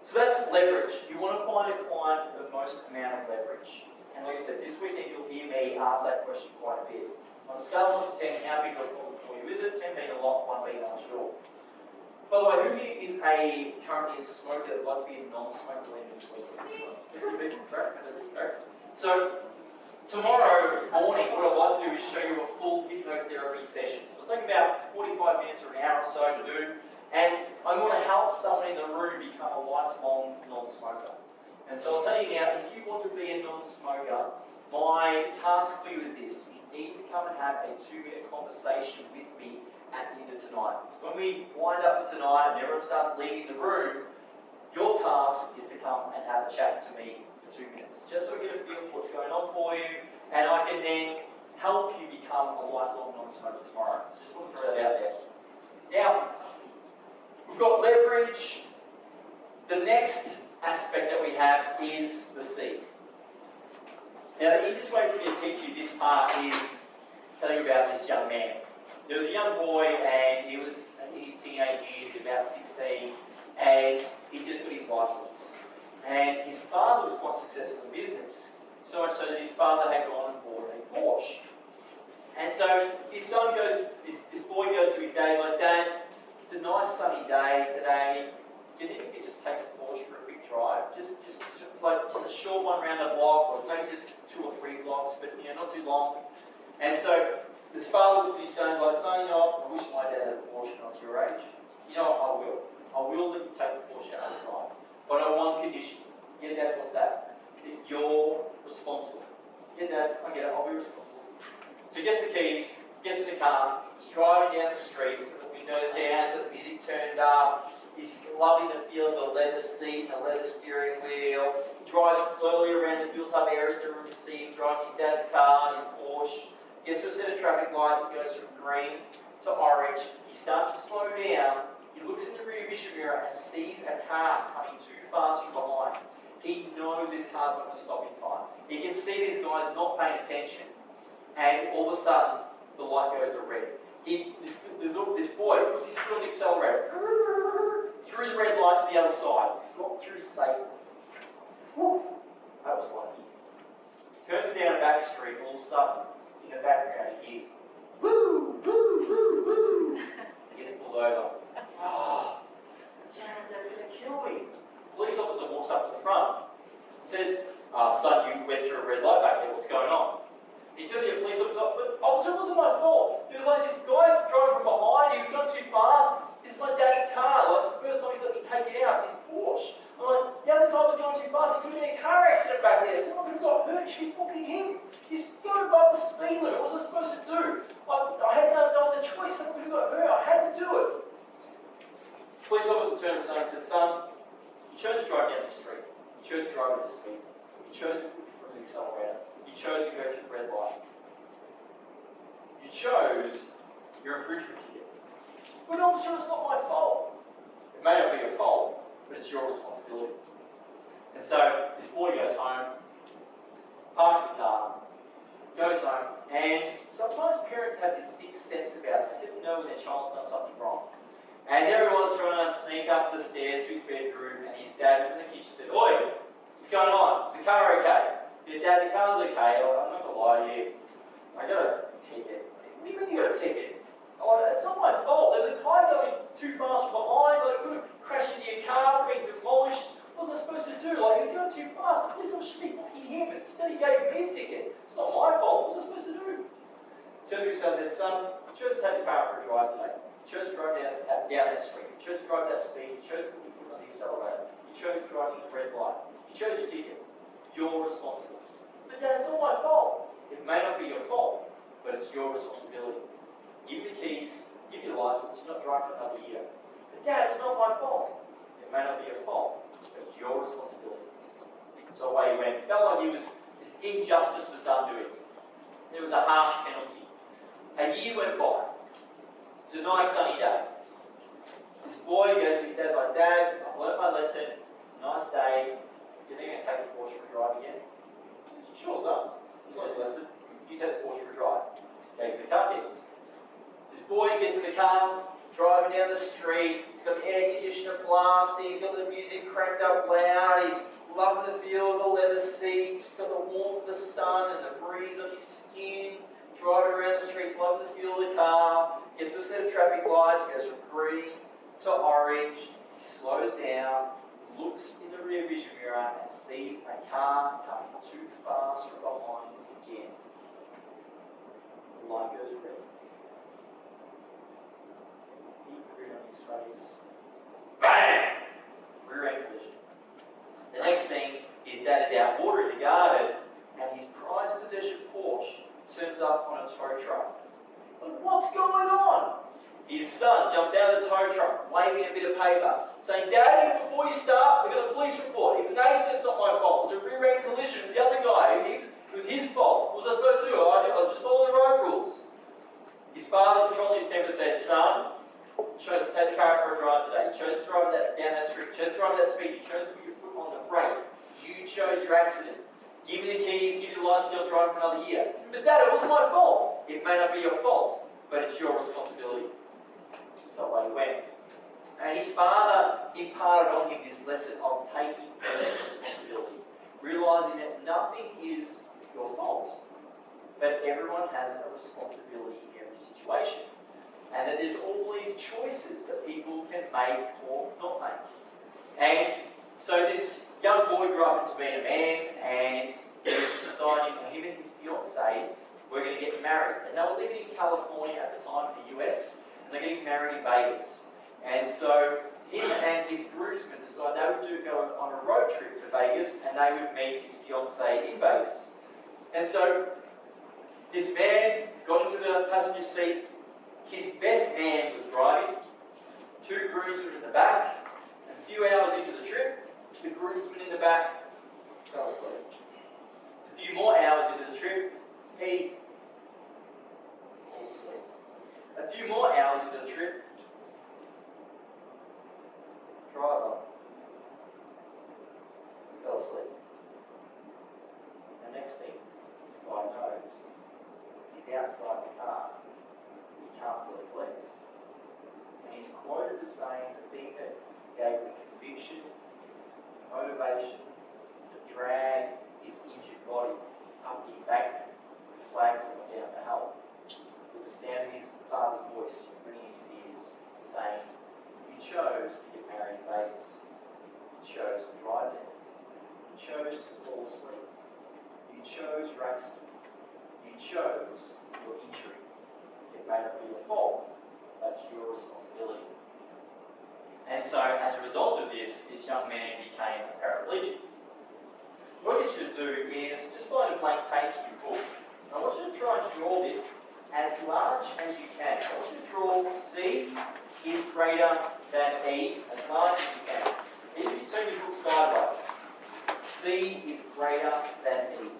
[SPEAKER 1] So that's leverage. You want to find a client with the most amount of leverage. And like I said, this weekend you'll hear me ask that question quite a bit. On a scale of 1 to 10, how big of a problem for you is it? 10 being a lot, 1 being not much at all. By the way, who here is currently a smoker that would like to be a non-smoker later this weekend? 50 people, correct? So, tomorrow morning, what I'd like to do is show you a full hypnotherapy session. It'll take about 45 minutes or an hour or so to do. And I'm going to help someone in the room become a lifelong non-smoker. And so I'll tell you now, if you want to be a non-smoker, my task for you is this. You need to come and have a 2-minute conversation with me at the end of tonight. So when we wind up for tonight and everyone starts leaving the room, your task is to come and have a chat to me for 2 minutes. Just so we get a feel for what's going on for you, and I can then help you become a lifelong non-smoker tomorrow. So just want to throw that out there. Now, we've got leverage. The next aspect that we have is the seed. Now, the easiest way for me to teach you this part is tell you about this young man. There was a young boy, and he was in his teenage years, about 16, and he just got his license. And his father was quite successful in business, so much so that his father had gone and bought a Porsche. And so his son goes, this boy goes to his dad, he's like, Dad, It's a nice sunny day today. Do you think you could just take the Porsche for a quick drive? Just a short one around the block, or maybe just 2 or 3 blocks, but not too long. And so his father looked at his son like, son, I wish my dad had a Porsche when I was your age. I will. I will let you take the Porsche out of the drive. But on one condition. Yeah, Dad, what's that? That you're responsible. Yeah, Dad, I get it, I'll be responsible. So he gets the keys, gets in the car, he's driving down the street, he's got the windows down, he's got the music turned up, he's loving the feel of the leather seat and the leather steering wheel. He drives slowly around the built-up areas that everyone can see him driving his dad's car, his Porsche. Gets to a set of traffic lights, it goes from green to orange. He starts to slow down. He looks in the rear vision mirror and sees a car coming too fast from behind. He knows this car's not going to stop in time. He can see this guy's not paying attention. And all of a sudden, the light goes to red. This boy puts his foot on the accelerator, through the red light to the other side. Got through safely. Whew, that was lucky. Turns down a back street, all of a sudden, in the background, he hears, woo, woo, woo, woo. He gets pulled over. Oh, damn, that's going to kill me. Police officer walks up to the front and says, son, you went through a red light back there, what's going on? He turned to the police officer, but officer, it wasn't my fault. It was like this guy driving from behind, he was going too fast. This is my dad's car, it's the first time he's let me take it out, it's his Porsche. I'm like, the other guy was going too fast, he could have been in a car accident back there, someone could have got hurt, you should be booking him. He's going above the speed limit, what was I supposed to do? I had no other choice, someone could have got hurt, I had to do it. Police officer turned to son and said, son, you chose to drive down the street, you chose to drive at the speed, you chose to put your foot on the accelerator, you chose to go through the red light. You chose your infringement ticket. But officer, it's not my fault. It may not be your fault, but it's your responsibility. And so this boy goes home, parks the car, goes home, and sometimes parents have this sixth sense about it. They didn't know when their child's done something wrong. And there he was trying to sneak up the stairs to his bedroom, and his dad was in the kitchen and said, oi, what's going on? Is the car okay? Yeah, Dad, the car's okay. I'm not going to lie to you. I got a ticket. What do you mean you got a ticket? Oh, it's not my fault. There was a car going too fast from behind. It could have crashed into your car, been demolished. What was I supposed to do? He was going too fast. The police officer should be booking him. Instead, he gave me a ticket. It's not my fault. What was I supposed to do? So he said, son, you chose to take the car for a drive today. You chose to drive down that street. You chose to drive that speed. You chose to put your foot on the accelerator. You chose to drive through the red light. You chose your ticket. You're responsible. But Dad, it's not my fault. It may not be your fault, but it's your responsibility. Give me the keys, give me the license, you're not driving for another year. But Dad, it's not my fault. It may not be your fault, but it's your responsibility. So away he went. It felt like this injustice was done to him. There was a harsh penalty. A year went by. It's a nice sunny day. This boy goes to his dad's like, Dad, I've learned my lesson. It's a nice day. You think I'm going to take the Porsche for a drive again? Sure, son. You learned your lesson. You take the Porsche for a drive. Take the car keys. This boy gets in the car, driving down the street. He's got the air conditioner blasting. He's got the music cranked up loud. He's loving the feel of the leather seats. He's got the warmth of the sun and the breeze on his skin. Driving around the streets, loving the feel of the car. Gets to a set of traffic lights. Goes from green to orange. He slows down. Looks in the rear vision mirror and sees a car coming too fast from behind again. The light goes red. Deep grin on his face. Bang! Rear end collision. The next thing, his dad is out watering the garden and his prized possession Porsche turns up on a tow truck. But what's going on? His son jumps out of the tow truck, waving a bit of paper, saying, Daddy, before you start, we've got a police report. Even they said it's not my fault. It was a rear-end collision. It was the other guy. It was his fault. What was I supposed to do? I was just following the road rules. His father, controlling his temper, said, son, you chose to take the car for a drive today. You chose to drive down that street. You chose to drive that speed. You chose to put your foot on the brake. You chose your accident. Give me the keys, give me the license, you'll drive for another year. But Dad, it wasn't my fault. It may not be your fault, but it's your responsibility. So away he went. And his father imparted on him this lesson of taking personal responsibility, realizing that nothing is your fault, but everyone has a responsibility in every situation. and that there's all these choices that people can make or not make. And so this young boy grew up into being a man, and he decided him and his fiancée were going to get married. And they were living in California at the time, in the US, and they're getting married in Vegas. And so him and his groomsmen decided they would go on a road trip to Vegas, and they would meet his fiancée in Vegas. And so this man got into the passenger seat. His best man was driving, 2 groomsmen in the back. A few hours into the trip, the groomsman in the back fell asleep. A few more hours into the trip, he fell asleep. A few more hours into the trip, driver fell asleep. The next thing, this guy knows, he's outside the car. He can't feel his legs. And he's quoted as saying the thing that gave the conviction, motivation, to drag his injured body up the embankment, the flags that went down for help, was the sound of his father's voice ringing in his ears, saying, "You chose to get married in Vegas. You chose to drive there. You chose to fall asleep. You chose your accident. You chose your injury. It may not be your fault, but it's your responsibility." And so, as a result of this young man became a paraplegic. What I want you to do is just find a blank page in your book. I want you to try and draw this as large as you can. I want you to draw C is greater than E as large as you can. Even if you turn your book sideways, C is greater than E.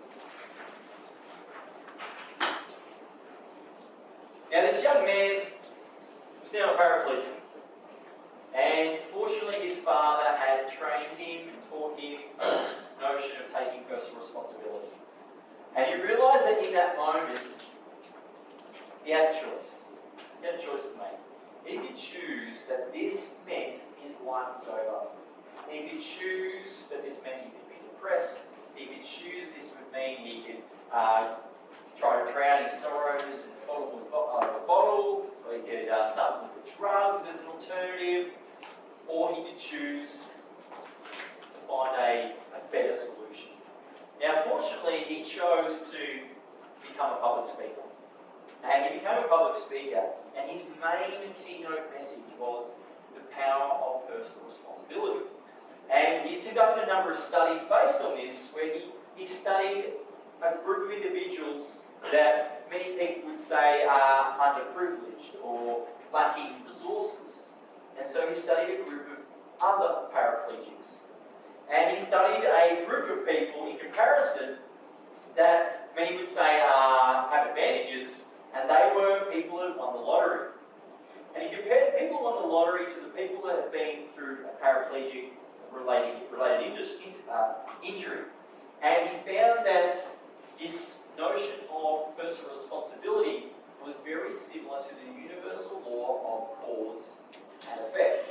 [SPEAKER 1] Now this young man is now a paraplegic. And fortunately his father had trained him and taught him the notion of taking personal responsibility. And he realised that in that moment, he had a choice. He had a choice to make. He could choose that this meant his life was over. He could choose that this meant he could be depressed. He could choose that this would mean he could try to drown his sorrows in a bottle, or he could start to look at drugs as an alternative, or he could choose to find a better solution. Now, fortunately, he chose to become a public speaker. And he became a public speaker, and his main keynote message was the power of personal responsibility. And he conducted a number of studies based on this, where he studied a group of individuals that many people would say are underprivileged or lacking resources. And so he studied a group of other paraplegics. And he studied a group of people in comparison that many would say have advantages, and they were people who won the lottery. And he compared people who won the lottery to the people that had been through a paraplegic related injury. And he found that this notion of personal responsibility was very similar to the universal law of cause and effect.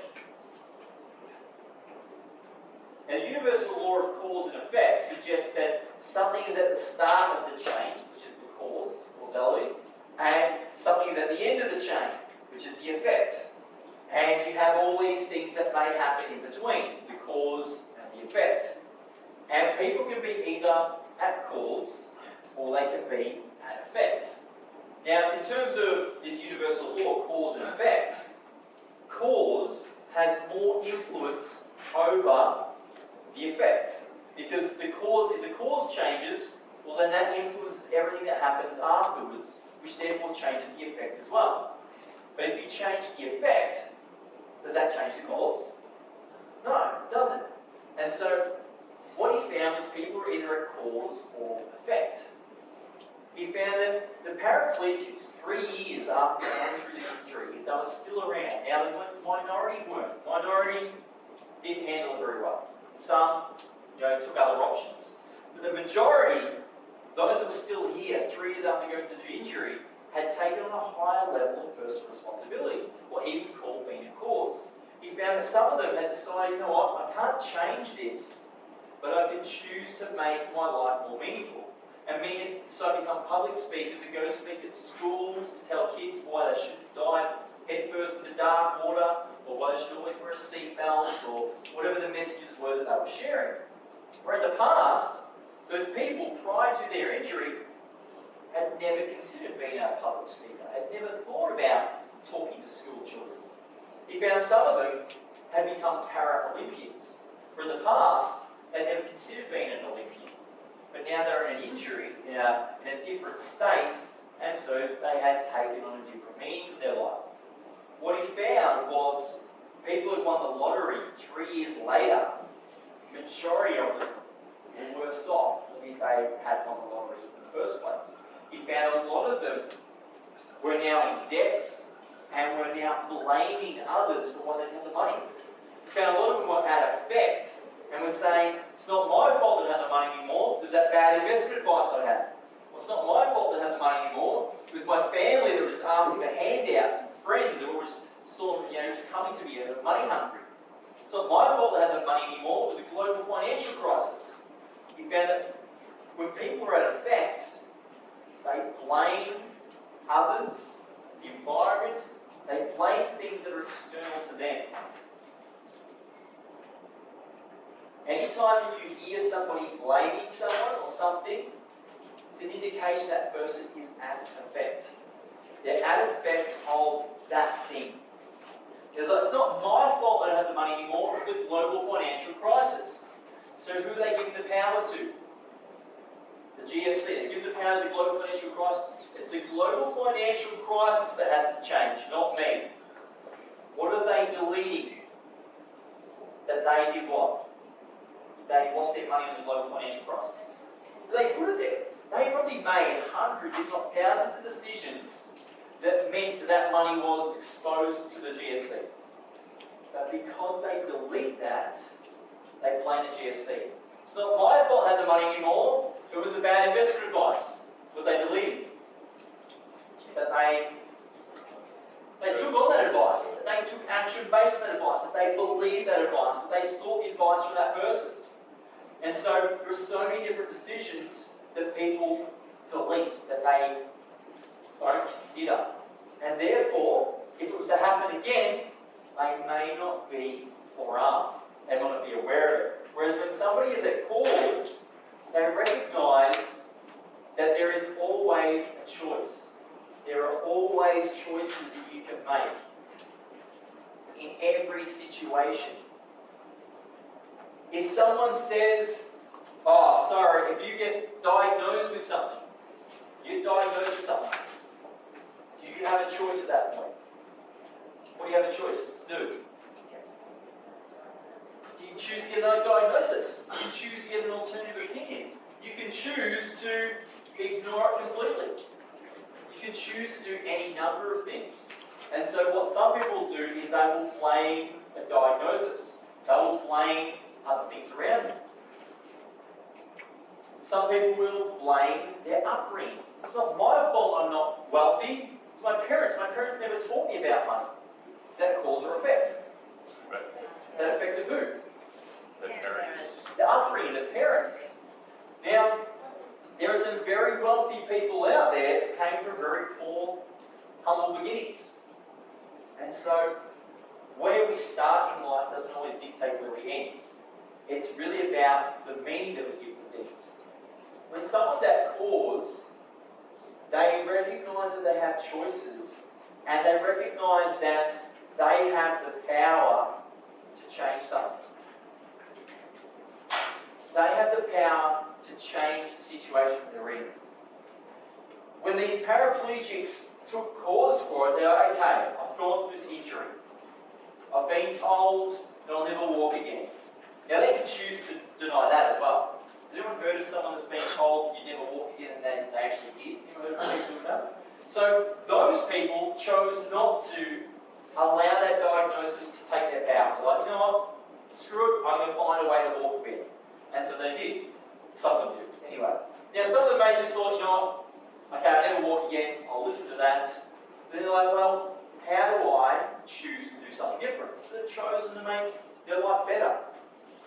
[SPEAKER 1] Now, the universal law of cause and effect suggests that something is at the start of the chain, which is the cause, causality, and something is at the end of the chain, which is the effect. And you have all these things that may happen in between, the cause and the effect. And people can be either at cause or they can be at effect. Now, in terms of this universal law, cause and effect, cause has more influence over the effect. Because if the cause changes, well then that influences everything that happens afterwards, which therefore changes the effect as well. But if you change the effect, does that change the cause? No, it doesn't. And so what he found was people are either at cause or effect. He found that the paraplegics, 3 years after going through this injury, if they were still around, now the minority weren't. Minority didn't handle it very well. Some, took other options. But the majority, those that were still here 3 years after going through the injury, had taken on a higher level of personal responsibility, what he would call being a cause. He found that some of them had decided, you know what, I can't change this, but I can choose to make my life more meaningful. And many so become public speakers who go to speak at schools to tell kids why they shouldn't die head first into dark water, or why they should always wear a seatbelt, or whatever the messages were that they were sharing. Where in the past, those people prior to their injury had never considered being a public speaker, had never thought about talking to school children. He found some of them had become para-Olympians. For in the past, they'd never considered being an Olympian. But now they're in an injury, in a different state, and so they had taken on a different meaning for their life. What he found was people who won the lottery 3 years later, the majority of them were worse off than if they had won the lottery in the first place. He found a lot of them were now in debt and were now blaming others for why they didn't have the money. He found a lot of them were at effect and were saying, it's not my fault I don't have the money anymore, it was that bad investment advice I had. Well, it's not my fault I don't have the money anymore, it was my family that was just asking for handouts and friends who were just sort of, just coming to me money hungry. It's not my fault I don't have the money anymore, it was a global financial crisis. He found that when people are at effect, they blame others, the environment, they blame things that are external to them. Anytime that you hear somebody blaming someone or something, it's an indication that person is at effect. They're at effect of that thing. It's not my fault I don't have the money anymore, it's the global financial crisis. So who are they giving the power to? The GFC. They give the power to the global financial crisis. It's the global financial crisis that has to change, not me. What are they deleting? That they did what? They lost their money in the global financial crisis. They put it there. They probably made hundreds, if not thousands, of decisions that meant that money was exposed to the GFC. But because they delete that, they blame the GFC. It's not my fault I had the money anymore, it was the bad investment advice. But they deleted. But they took on that advice, they took action based on that advice, that they believed that advice, that they sought the advice from that person. And so there are so many different decisions that people delete, that they don't consider. And therefore, if it was to happen again, they may not be forearmed. They might not be aware of it. Whereas when somebody is at cause, they recognise that there is always a choice. There are always choices that you can make in every situation. If someone says, oh, sorry, if you get diagnosed with something, do you have a choice at that point? What do you have a choice to do? You can choose to get another diagnosis. You can choose to get an alternative opinion. You can choose to ignore it completely. You can choose to do any number of things. And so what some people do is they will blame a diagnosis. They will blame other things around them. Some people will blame their upbringing. It's not my fault I'm not wealthy. It's my parents. My parents never taught me about money. Is that cause or effect? Is that effect of who?
[SPEAKER 2] The parents.
[SPEAKER 1] The upbringing, the parents. Now, there are some very wealthy people out there that came from very poor, humble beginnings. And so, where we start in life doesn't always dictate where we end. It's really about the meaning that we give to things. When someone's at cause, they recognise that they have choices, and they recognise that they have the power to change something. They have the power to change the situation they're in. When these paraplegics took cause for it, they're like, okay, I've gone through this injury. I've been told that I'll never walk again. Now they can choose to deny that as well. Has anyone heard of someone that's been told you never walk again and they actually did? You heard of people doing that? So those people chose not to allow that diagnosis to take their power. So like, you know what? Screw it, I'm going to find a way to walk again. And so they did. Some of them did. Anyway. Now some of them may just thought, you know what? Okay, I'll never walk again. I'll listen to that. Then they're like, well, how do I choose to do something different? So they've chosen to make their life better.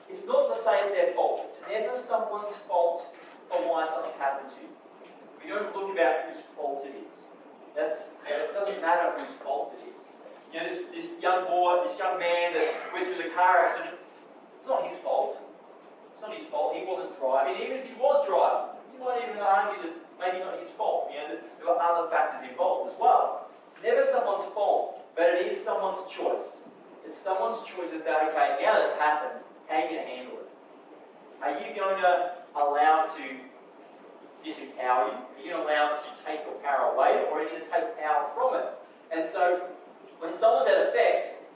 [SPEAKER 1] It's not to say it's their fault. It's never someone's fault for why something's happened to you. We don't look about whose fault it is. It doesn't matter whose fault it is. You know, this young boy, this young man that went through the car accident, it's not his fault. It's not his fault. He wasn't driving. Even if he was driving, you might even argue that it's maybe not his fault. You know, that there were other factors involved as well. It's never someone's fault, but it is someone's choice. It's someone's choice as to, okay, now that's happened, how are you going to handle it? Are you going to allow it to disempower you? Are you going to allow it to take your power away, or are you going to take power from it? And so, when someone's at effect,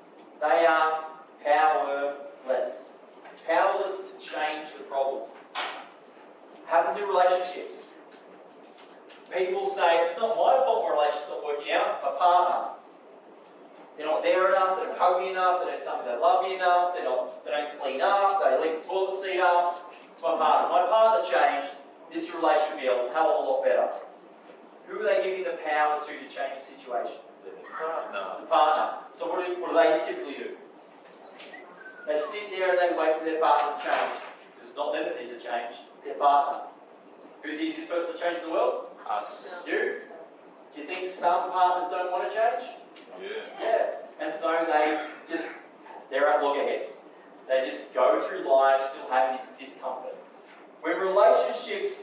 [SPEAKER 1] they are powerless. Powerless to change the problem. Happens in relationships. People say, it's not my fault my relationship's not working out, it's my partner. They're not there enough, they don't hug me enough, they don't tell me they love me enough, they don't clean up, they leave the toilet seat up. It's my partner. My partner changed, this relationship will be a hell of a lot better. Who are they giving the power to change the situation?
[SPEAKER 2] The partner.
[SPEAKER 1] The partner. So what do they typically do? They sit there and they wait for their partner to change. Because it's not them that needs to change, it's their partner. Who's the easiest person to change in the world?
[SPEAKER 2] Us.
[SPEAKER 1] You. Do you think some partners don't want to change? Yeah. And so they're at loggerheads. They just go through life still having this discomfort. When relationships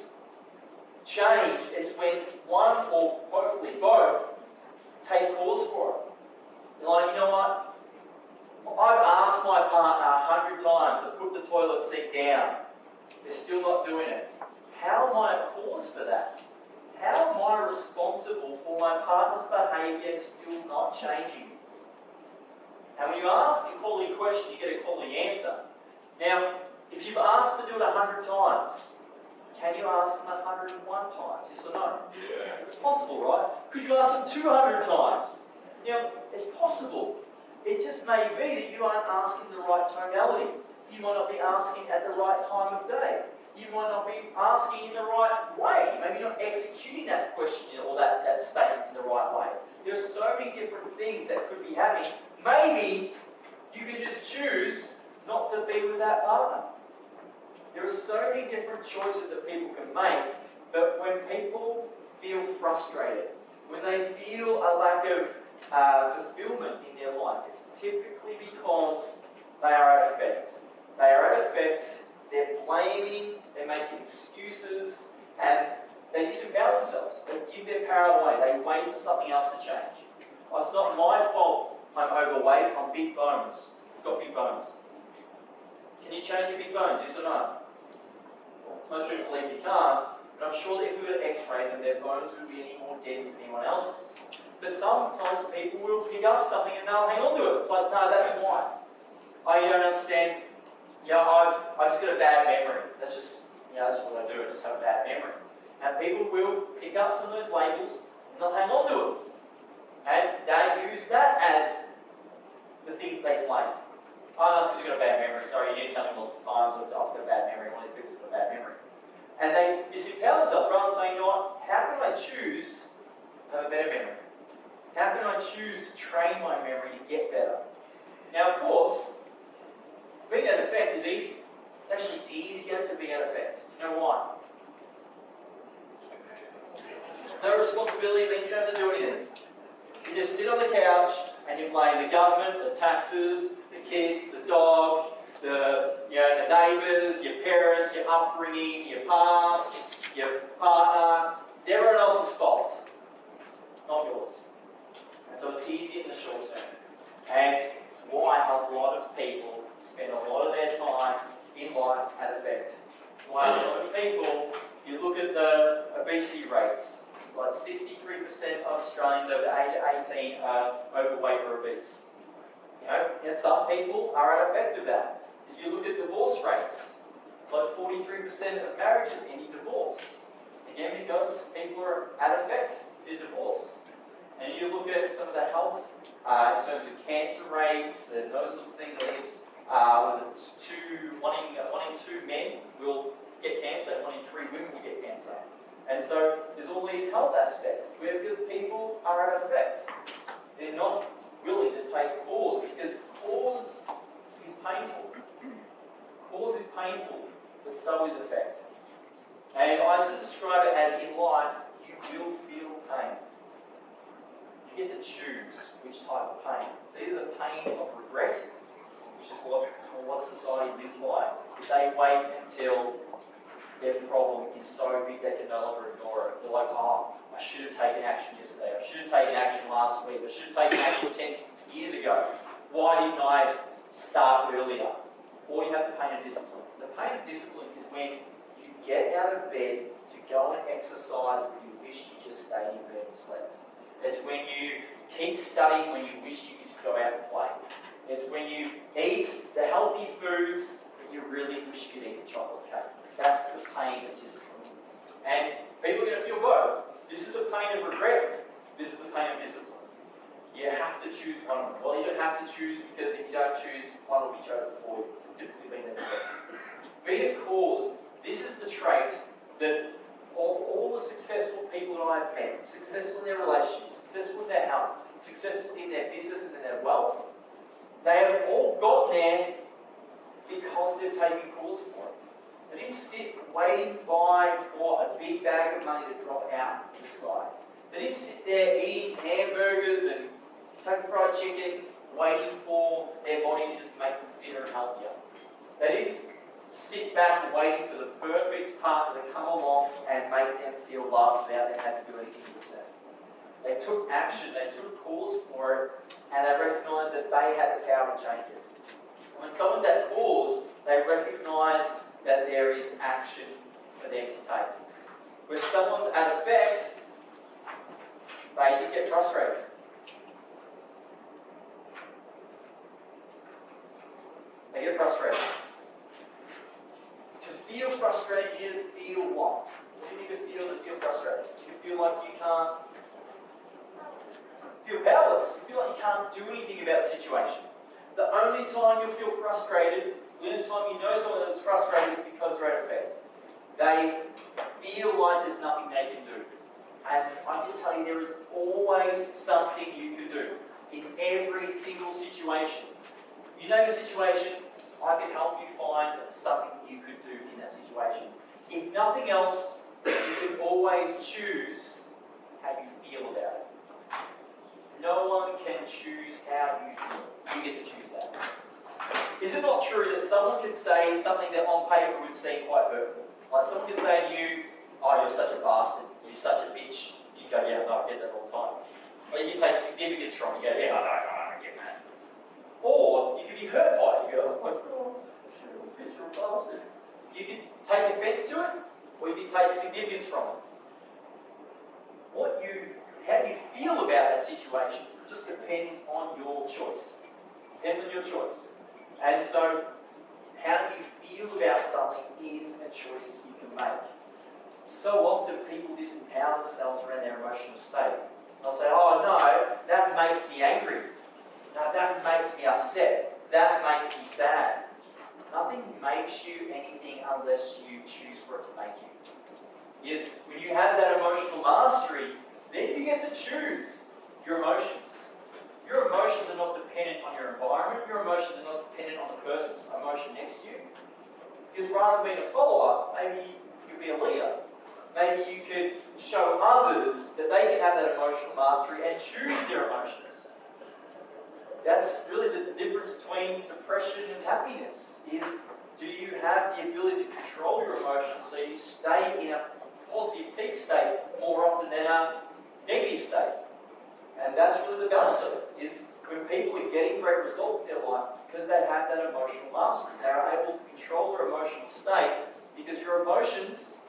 [SPEAKER 1] change, it's when one or hopefully both take cause for it. You're like, you know what? I've asked my partner 100 times to put the toilet seat down. They're still not doing it. How am I at cause for that? How am I responsible for my partner's behaviour still not changing? And when you ask a quality question, you get a quality answer. Now, if you've asked to do it 100 times, can you ask them 101 times? Yes or no?
[SPEAKER 2] Yeah.
[SPEAKER 1] It's possible, right? Could you ask them 200 times? It's possible. It just may be that you aren't asking the right tonality. You might not be asking at the right time of day. You might not be asking in the right way. Maybe you're not executing that question or that statement in the right way. There are so many different things that could be happening. Maybe you can just choose not to be with that partner. There are so many different choices that people can make, but when people feel frustrated, when they feel a lack of fulfillment in their life, it's typically because they are at effect. They are at effect, they're blaming, they're making excuses, and they disempower themselves. They give their power away. They wait for something else to change. Oh, it's not my fault I'm overweight, I'm big bones. I've got big bones. Can you change your big bones, yes or no? Most people believe you can't, but I'm sure that if we were to x-ray them, their bones would be any more dense than anyone else's. But sometimes people will pick up something and they'll hang on to it. It's like, no, that's mine. Oh, you don't understand. I've just got a bad memory. That's just what I do. I just have a bad memory. And people will pick up some of those labels and they'll hang on to it. And they use that as the thing they claim. Oh, no, it's because you've got a bad memory. Sorry, you need something multiple times. I've got a bad memory. One of these people's got a bad memory. And they disempower themselves rather than saying, you know what, how can I choose to have a better memory? How can I choose to train my memory to get better? Now, of course, being at effect is easy. It's actually easier to be at effect. You know why? No responsibility means you don't have to do anything. You just sit on the couch and you blame the government, the taxes, the kids, the dog, the neighbours, your parents, your upbringing, your past, your partner. It's everyone else's fault, not yours. And so it's easy in the short term. And it's why a lot of people spend a lot of their time in life at effect. It's why a lot of people, if you look at the obesity rates, it's like 63% of Australians over the age of 18 are overweight or obese. And some people are at effect of that. If you look at divorce rates, it's like 43% of marriages end in divorce. Again, because people are at effect in divorce. And you look at some of the health in terms of cancer rates and those sorts of things. I think it's one in two men will get cancer, and 1 in 3 women will get cancer. And so there's all these health aspects where because people are at effect, they're not willing to take cause because cause is painful. Cause is painful, but so is effect. And I sort of describe it as in life, you will feel pain. get to choose which type of pain. It's either the pain of regret, which is what a lot of society lives by. If they wait until their problem is so big they can no longer ignore it. They're like, oh, I should have taken action yesterday. I should have taken action last week. I should have taken action 10 years ago. Why didn't I start earlier? Or you have the pain of discipline. The pain of discipline is when you get out of bed to go and exercise but you wish you just stayed in bed and slept. It's when you keep studying when you wish you could just go out and play. It's when you eat the healthy foods that you really wish you could eat a chocolate cake. That's the pain of discipline. And people are going to feel both. This is the pain of regret. This is the pain of discipline. You have to choose one of them. Well, you don't have to choose because if you don't choose, one will be chosen for you. Typically being the Being a cause, this is the trait that of all the successful people that I've met, successful in their relationships, successful in their health, successful in their business and in their wealth, they have all gotten there because they've taken cause for it. They didn't sit waiting by for a big bag of money to drop out of the sky. They didn't sit there eating hamburgers and taking fried chicken, waiting for their body to just make them fitter and healthier. They didn't sit back and waiting for the perfect partner to come along and make them feel loved without them having to do anything with that. They took action, they took cause for it, and they recognised that they had the power to change it. When someone's at cause, they recognise that there is action for them to take. When someone's at effect, they just get frustrated. They get frustrated. To feel frustrated, you need to feel what? What do you need to feel frustrated? You feel like you can't feel powerless. You feel like you can't do anything about the situation. The only time you'll feel frustrated, the only time you know someone that's frustrated is because they're at effect. They feel like there's nothing they can do. And I can tell you there is always something you can do in every single situation. You know your situation, I can help you find something you could do in that situation. If nothing else, you can always choose how you feel about it. No one can choose how you feel. You get to choose that. Is it not true that someone could say something that on paper would seem quite hurtful? Like someone could say to you, oh, you're such a bastard, you're such a bitch. You go, yeah, no, I get that all the time. Or you take significance from it, you go, yeah, I get that. Or you could be hurt by it, you go, oh my God, you're a bitch, you're a bastard. You could take offence to it, or you could take significance from it. How you feel about that situation just depends on your choice. Depends on your choice. And so, how you feel about something is a choice you can make. So often people disempower themselves around their emotional state. They'll say, oh no, that makes me angry. No, that makes me upset. That makes me sad. Nothing makes you anything unless you choose for it to make you. Yes, when you have that emotional mastery, then you get to choose your emotions. Your emotions are not dependent on your environment. Your emotions are not dependent on the person's emotion next to you. Because rather than being a follower, maybe you could be a leader. Maybe you could show others that they can have that emotional mastery and choose their emotions. That's really the difference between depression and happiness, is do you have the ability to control your emotions so you stay in a positive peak state more often than a negative state? And that's really the balance of it, is when people are getting great results in their life, it's because they have that emotional mastery. They are able to control their emotional state because your emotions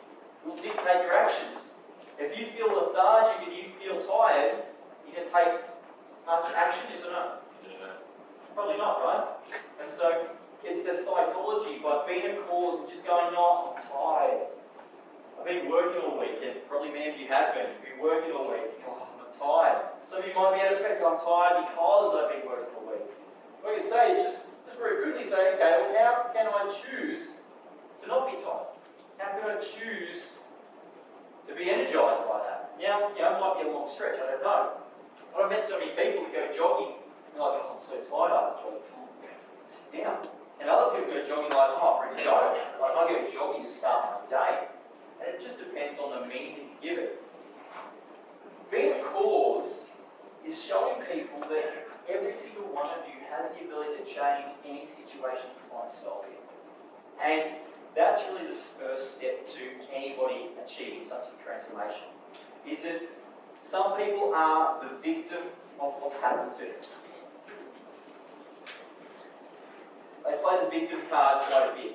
[SPEAKER 1] will dictate your actions. If you feel lethargic and you feel tired, you're going to take much action, yes or no? Yeah. Probably not, right? And so it's the psychology by being a cause and just going, no, I'm tired. I've been working all week, and probably many of you have been. You've been working all week. Oh, I'm tired. Some of you might be at effect, I'm tired because I've been working all week. What I can say is just very quickly say, okay, well, how can I choose to not be tired? How can I choose to be energized by that? Now, it might be a long stretch, I don't know. But I've met so many people that go jogging, and they're like, oh, I'm so tired after jogging. Sit down. And other people go jogging like, oh, I'm ready to go. Like, I go jogging to start my day. And it just depends on the meaning that you give it. Being a cause is is showing people that every single one of you has the ability to change any situation you find yourself in. And that's really the first step to anybody achieving some sort of transformation. Is that some people are the victim of what's happened to them. They play the victim card quite a bit.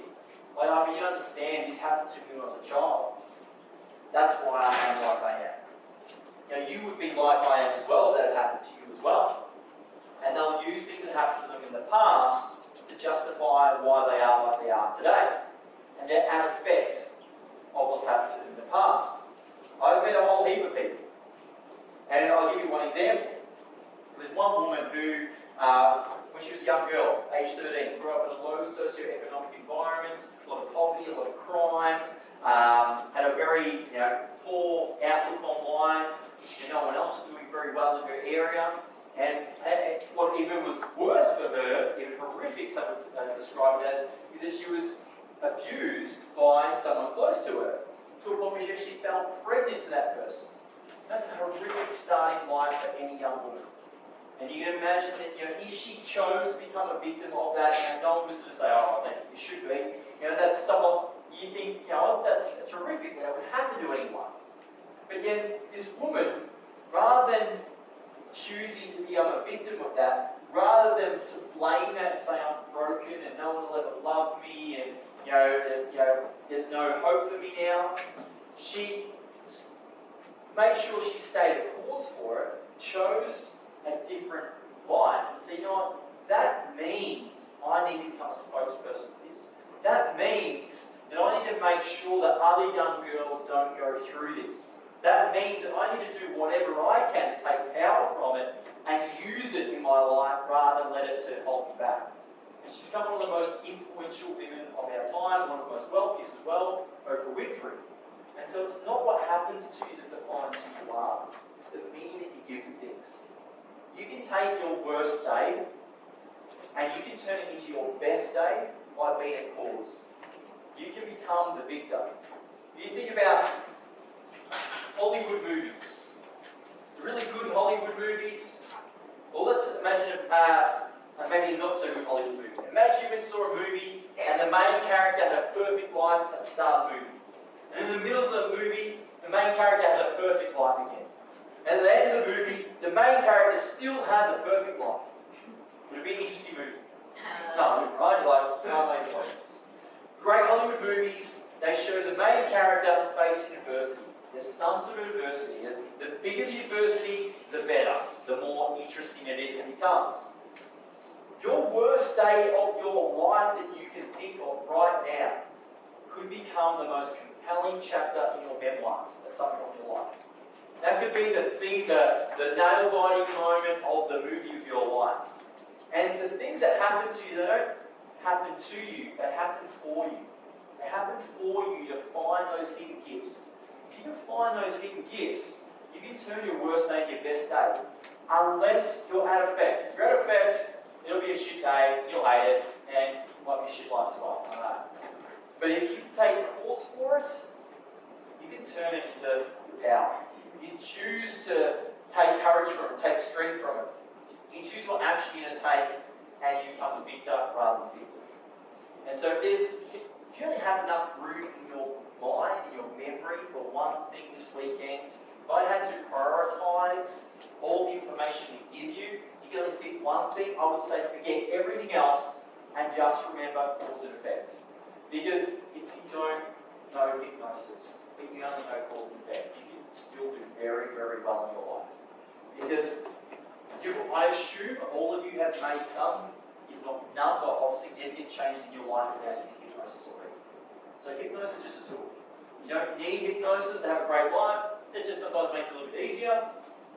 [SPEAKER 1] Like, I mean, you understand this happened to me when I was a child. That's why I am like I am. You know, you would be like I am as well if that had happened to you as well. And they'll use things that happened to them in the past to justify why they are like they are today. And they're an effect of what's happened to them in the past. I've met a whole heap of people. And I'll give you one example. There was one woman who, when she was a young girl, age 13, grew up in a low socioeconomic environment, a lot of poverty, a lot of crime, had a very poor outlook on life, and no one else was doing very well in her area. And what even was worse for her, even horrific, some would describe it as, is that she was abused by someone close to her, to a point where she actually fell pregnant to that person. That's a horrific starting life for any young woman. And you can imagine that if she chose to become a victim of that, no one was going to say, oh, I think you should be. That's someone you think, that's horrific, that would happen to anyone. But yet, this woman, rather than choosing to become a victim of that, rather than to blame that and say I'm broken and no one will ever love me and there's no hope for me now, she made sure she stayed the course for it, chose a different life, and said, that means I need to become a spokesperson for this. That means that I need to make sure that other young girls don't go through this. That means that I need to do whatever I can to take power from it and use it in my life rather than let it to hold me back. And she's become one of the most influential women of our time, one of the most wealthiest as well, Oprah Winfrey. And so it's not what happens to you that defines who you are, it's the meaning that you give to things. You can take your worst day and you can turn it into your best day by being a cause. You can become the victor. You think about Hollywood movies, the really good Hollywood movies. Well, let's imagine maybe not so good Hollywood movie. Imagine you saw a movie and the main character had a perfect life at the start of the movie. And in the middle of the movie, the main character has a perfect life again. And at the end of the movie, the main character still has a perfect life. Would it be an interesting movie? No, right? Great Hollywood movies, they show the main character facing adversity. There's some sort of adversity. The bigger the adversity, the better. The more interesting it becomes. Your worst day of your life that you can think of right now could become the most compelling chapter in your memoirs at some point in your life. That could be the thing, the nail-biting moment of the movie of your life. And the things that happen to you, they don't happen to you, they happen for you. They happen for you to find those hidden gifts. If you can find those hidden gifts, you can turn your worst day into your best day. Unless you're at effect. If you're at effect, it'll be a shit day, you'll hate it, and it might be a shit life as well. I know. But if you take course for it, you can turn it into power. You choose to take courage from it, take strength from it. You choose what action you're going to take, and you become a victor rather than victim. And so if you only have enough room in your mind, in your memory for one thing this weekend, if I had to prioritise all the information we give you, you can only think one thing, I would say forget everything else and just remember cause and effect. Because if you don't know hypnosis, if you only know cause and effect, you can still do very, very well in your life. Because I assume all of you have made some, if not number, of significant changes in your life without using hypnosis already. So hypnosis is just a tool. You don't need hypnosis to have a great life. It just sometimes makes it a little bit easier.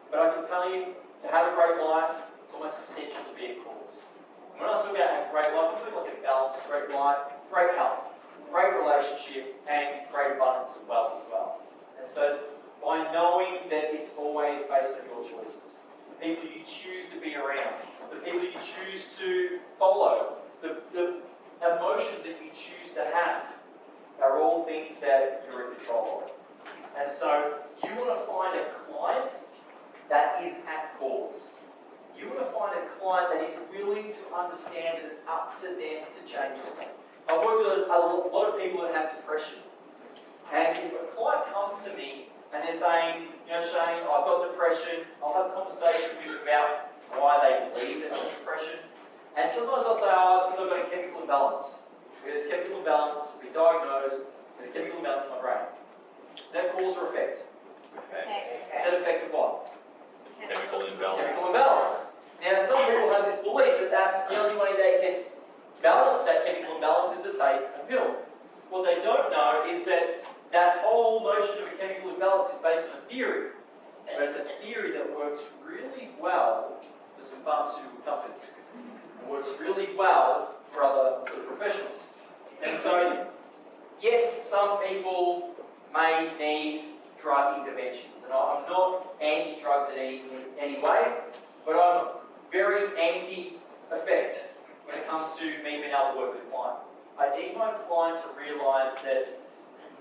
[SPEAKER 1] But I can tell you, to have a great life, it's almost essential to be a cause. When I talk about a great life, I'm talking like a balanced, great life, great health, great relationship, and great abundance of wealth as well. And so, by knowing that it's always based on your choices, the people you choose to be around, the people you choose to follow, the emotions that you choose to have, are all things that you're in control of. And so, you want to find a client that is at cause. You want to find a client that is willing to understand that it's up to them to change it. I've worked with a lot of people that have depression. And if a client comes to me and they're saying, you know, Shane, I've got depression, I'll have a conversation with them about why they believe they have depression. And sometimes I'll say, oh, it's because I've got a chemical imbalance. There's chemical imbalance, be diagnosed with a chemical imbalance in my brain. Is that cause or effect?
[SPEAKER 2] Effect.
[SPEAKER 1] Is that effect of what?
[SPEAKER 2] Chemical imbalance.
[SPEAKER 1] Chemical imbalance. Now, some people have this belief that the only way they can balance that chemical imbalance is to take a pill. What they don't know is that that whole notion of a chemical imbalance is based on a theory. But it's a theory that works really well for some pharmaceutical companies. It works really well for other sort of professionals. And so, yes, some people may need drug interventions. And I'm not anti-drugs in any way, but I'm very anti-effect when it comes to me being able to work with a client. I need my client to realise that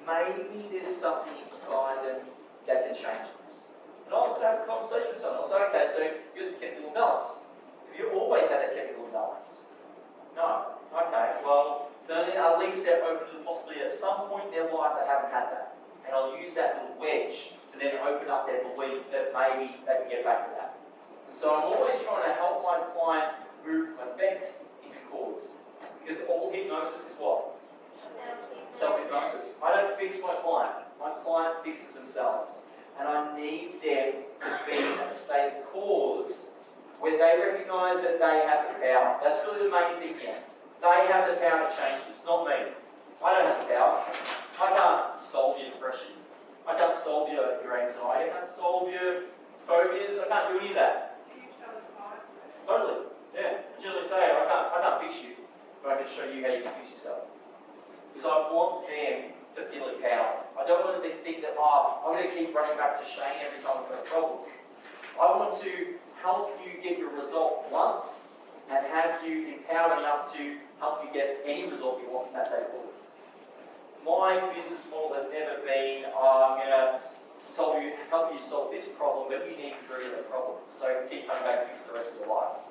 [SPEAKER 1] maybe there's something inside them that can change this. And I'll also have a conversation with someone. I'll say, okay, so you've got this chemical imbalance. Have you always had that chemical imbalance? No. Okay, well, it's only at least they're open to the possibility at some point in their life they haven't had that. And I'll use that little wedge to then open up their belief that maybe they can get back to that. And so I'm always trying to help my client move from effect into cause. Because all hypnosis is what? Self-hypnosis. I don't fix my client fixes themselves. And I need them to be in a state of cause where they recognise that they have the power. That's really the main thing here. They have the power to change this, not me. I don't have the power. I can't solve your depression. I can't solve your anxiety. I can't solve your phobias. I can't do any of that. Totally. Yeah. I generally say I can't fix you, but I can show you how you can fix yourself. Because I want them to feel empowered. I don't want them to think that, oh, I'm going to keep running back to Shane every time I've got a problem. I want to help you get your result once and have you empowered enough to help you get any result you want from that day forward. My business model has never been, I'm going to help you solve this problem, but you need to agree on the problem. So keep coming back to me for the rest of your life.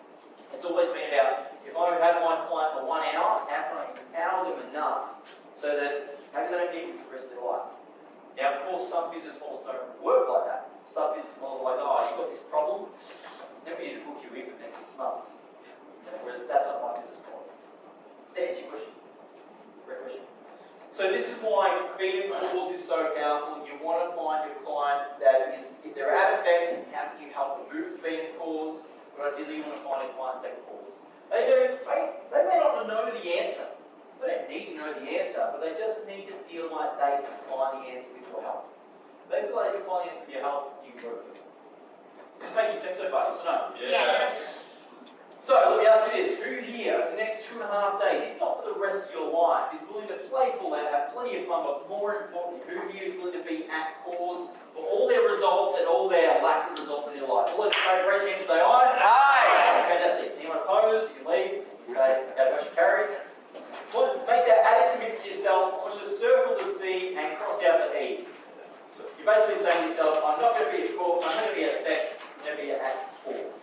[SPEAKER 1] It's always been about, if I have my client for 1 hour, how can I empower them enough so that maybe they don't need me for the rest of their life? Now, of course, some business models don't work like that. Some business models are like, oh, you've got this problem, then we need to book you in for the next 6 months. Whereas that's not my business model. Does that answer your question? Great question. So this is why being in cause is so powerful. You want to find your client that is, if they're at effect, how can you help them move to being in cause? But ideally, you want to find a client that's at cause. They may not know the answer. They don't need to know the answer, but they just need to feel like they can find the answer with your help. If they feel like they can find the answer with your help, you can work with them. Is this making sense so far? Yes or no?
[SPEAKER 2] Yes.
[SPEAKER 1] So, let me ask you this. Who here, in the next 2.5 days, if not for the rest of your life, is willing to play full out, have plenty of fun, but more importantly, who here is willing to be at cause for all their results and all their lack of results in your life? All those raise your hand and say aye. Aye. Fantastic. Anyone opposed? You can leave. You can say, okay, motion carries. Make that added commitment to yourself. I want you to circle the C and cross out the E. You're basically saying to yourself, I'm not going to be at cause, I'm not going to be at effect, I'm going to be at cause.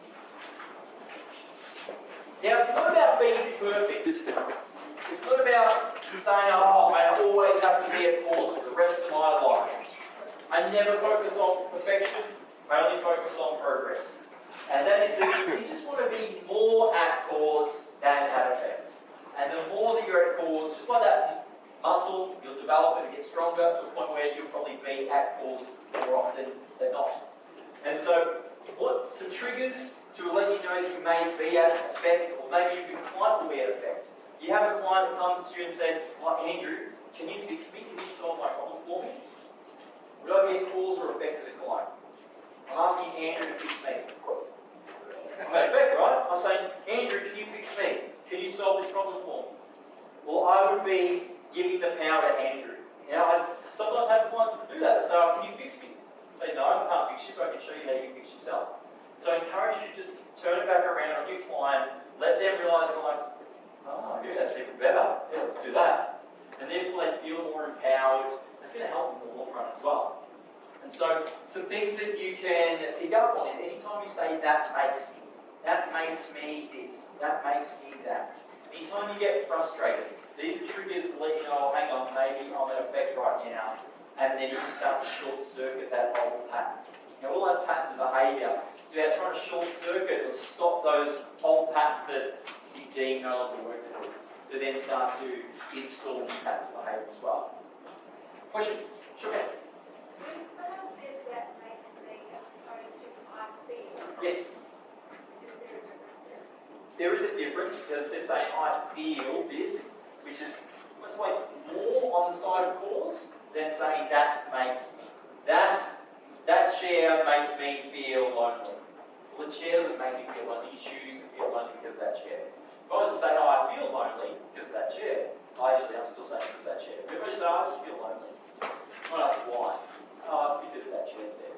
[SPEAKER 1] Now, it's not about being perfect. It's not about saying, oh, I always have to be at cause for the rest of my life. I never focus on perfection, I only focus on progress. And that is that you just want to be more at cause than at effect. And the more that you're at cause, just like that muscle, you'll develop it and get stronger to a point where you'll probably be at cause more often than not. And so, what some triggers to let you know that you may be at effect, or maybe your client will be at effect. You have a client that comes to you and says, oh, Andrew, can you fix me? Can you solve my problem for me? Would I be at cause or effect as a client? I'm asking Andrew to fix me. I'm at effect, right? I'm saying, Andrew, can you fix me? Can you solve this problem for me? Well, I would be giving the power to Andrew. You know, I sometimes have clients that do that. They say, oh, can you fix me? I say, no, I can't fix you, but I can show you how you can fix yourself. So I encourage you to just turn it back around on your client, let them realise, like, oh, yeah, that's even better. Yeah, let's do that. And therefore they feel more empowered. It's going to help them in the long run as well. And so some things that you can pick up on is anytime you say that makes me this, that makes me that. Anytime you get frustrated, these are triggers to let you know, oh, hang on, maybe I'm in effect right now. And then you can start to short circuit that old pattern. Now all our patterns of behaviour, it's about trying to short circuit or stop those old patterns that you deem no longer work for you. To then start to install new patterns of behaviour as well. Question? Sure.
[SPEAKER 3] When someone says that makes me opposed to I feel,
[SPEAKER 1] Yes.
[SPEAKER 3] is there a difference there?
[SPEAKER 1] There is a difference because they're saying I feel this, which is almost like more on the side of cause than saying that makes me. That chair makes me feel lonely. Well, the chair doesn't make you feel lonely. You choose to feel lonely because of that chair. If I was to say, oh, I feel lonely because of that chair, I'm still saying because of that chair. But if I just say, I just feel lonely, I ask why. Oh, it's because that chair's there.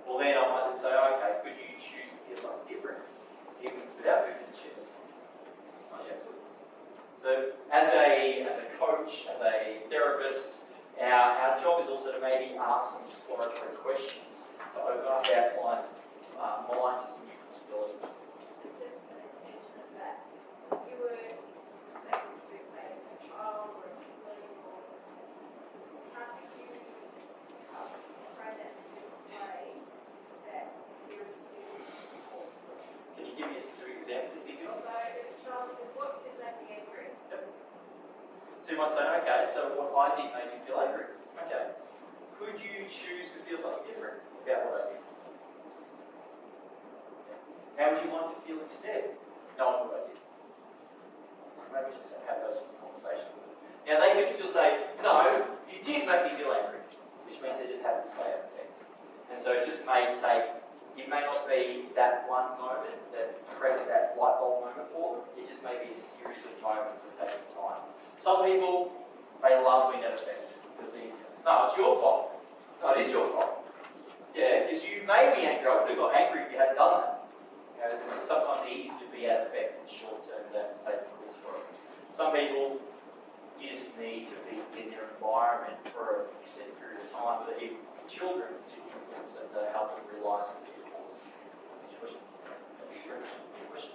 [SPEAKER 1] Well, then I might then say, okay, could you choose to feel something different, even without moving the chair? Oh, yeah, good. So, as a coach, as a therapist, our job is also to maybe ask some exploratory questions to open up our client's mind to some new possibilities.
[SPEAKER 3] Just an extension of that. You were taking this to say a child or a sibling or how could you frame that in a different way that is irritating?
[SPEAKER 1] Can you give me a specific example to think of?
[SPEAKER 3] So if a child says, what did make me angry?
[SPEAKER 1] So you might say, okay, so what I did made you feel angry. Okay. Could you choose to feel something different about what I did? How would you like to feel instead, knowing what I did? So maybe just have those sort of conversations with them. Now they could still say, no, you did make me feel angry, which means they just haven't stayed effect. And so it just may take, it may not be that one moment that creates that light bulb moment for them. It just may be a series of moments that take some time. Some people, they love being at effect. It's easier. No, it's your fault. No, it is your fault. Yeah, because you may be angry. I could have got angry if you hadn't done that. You know, it's sometimes easy to be at effect in the short term than taking calls for it. Some people, you just need to be in their environment for an extended period of time, but even children to influence them to help them realise the cause. Question? Question?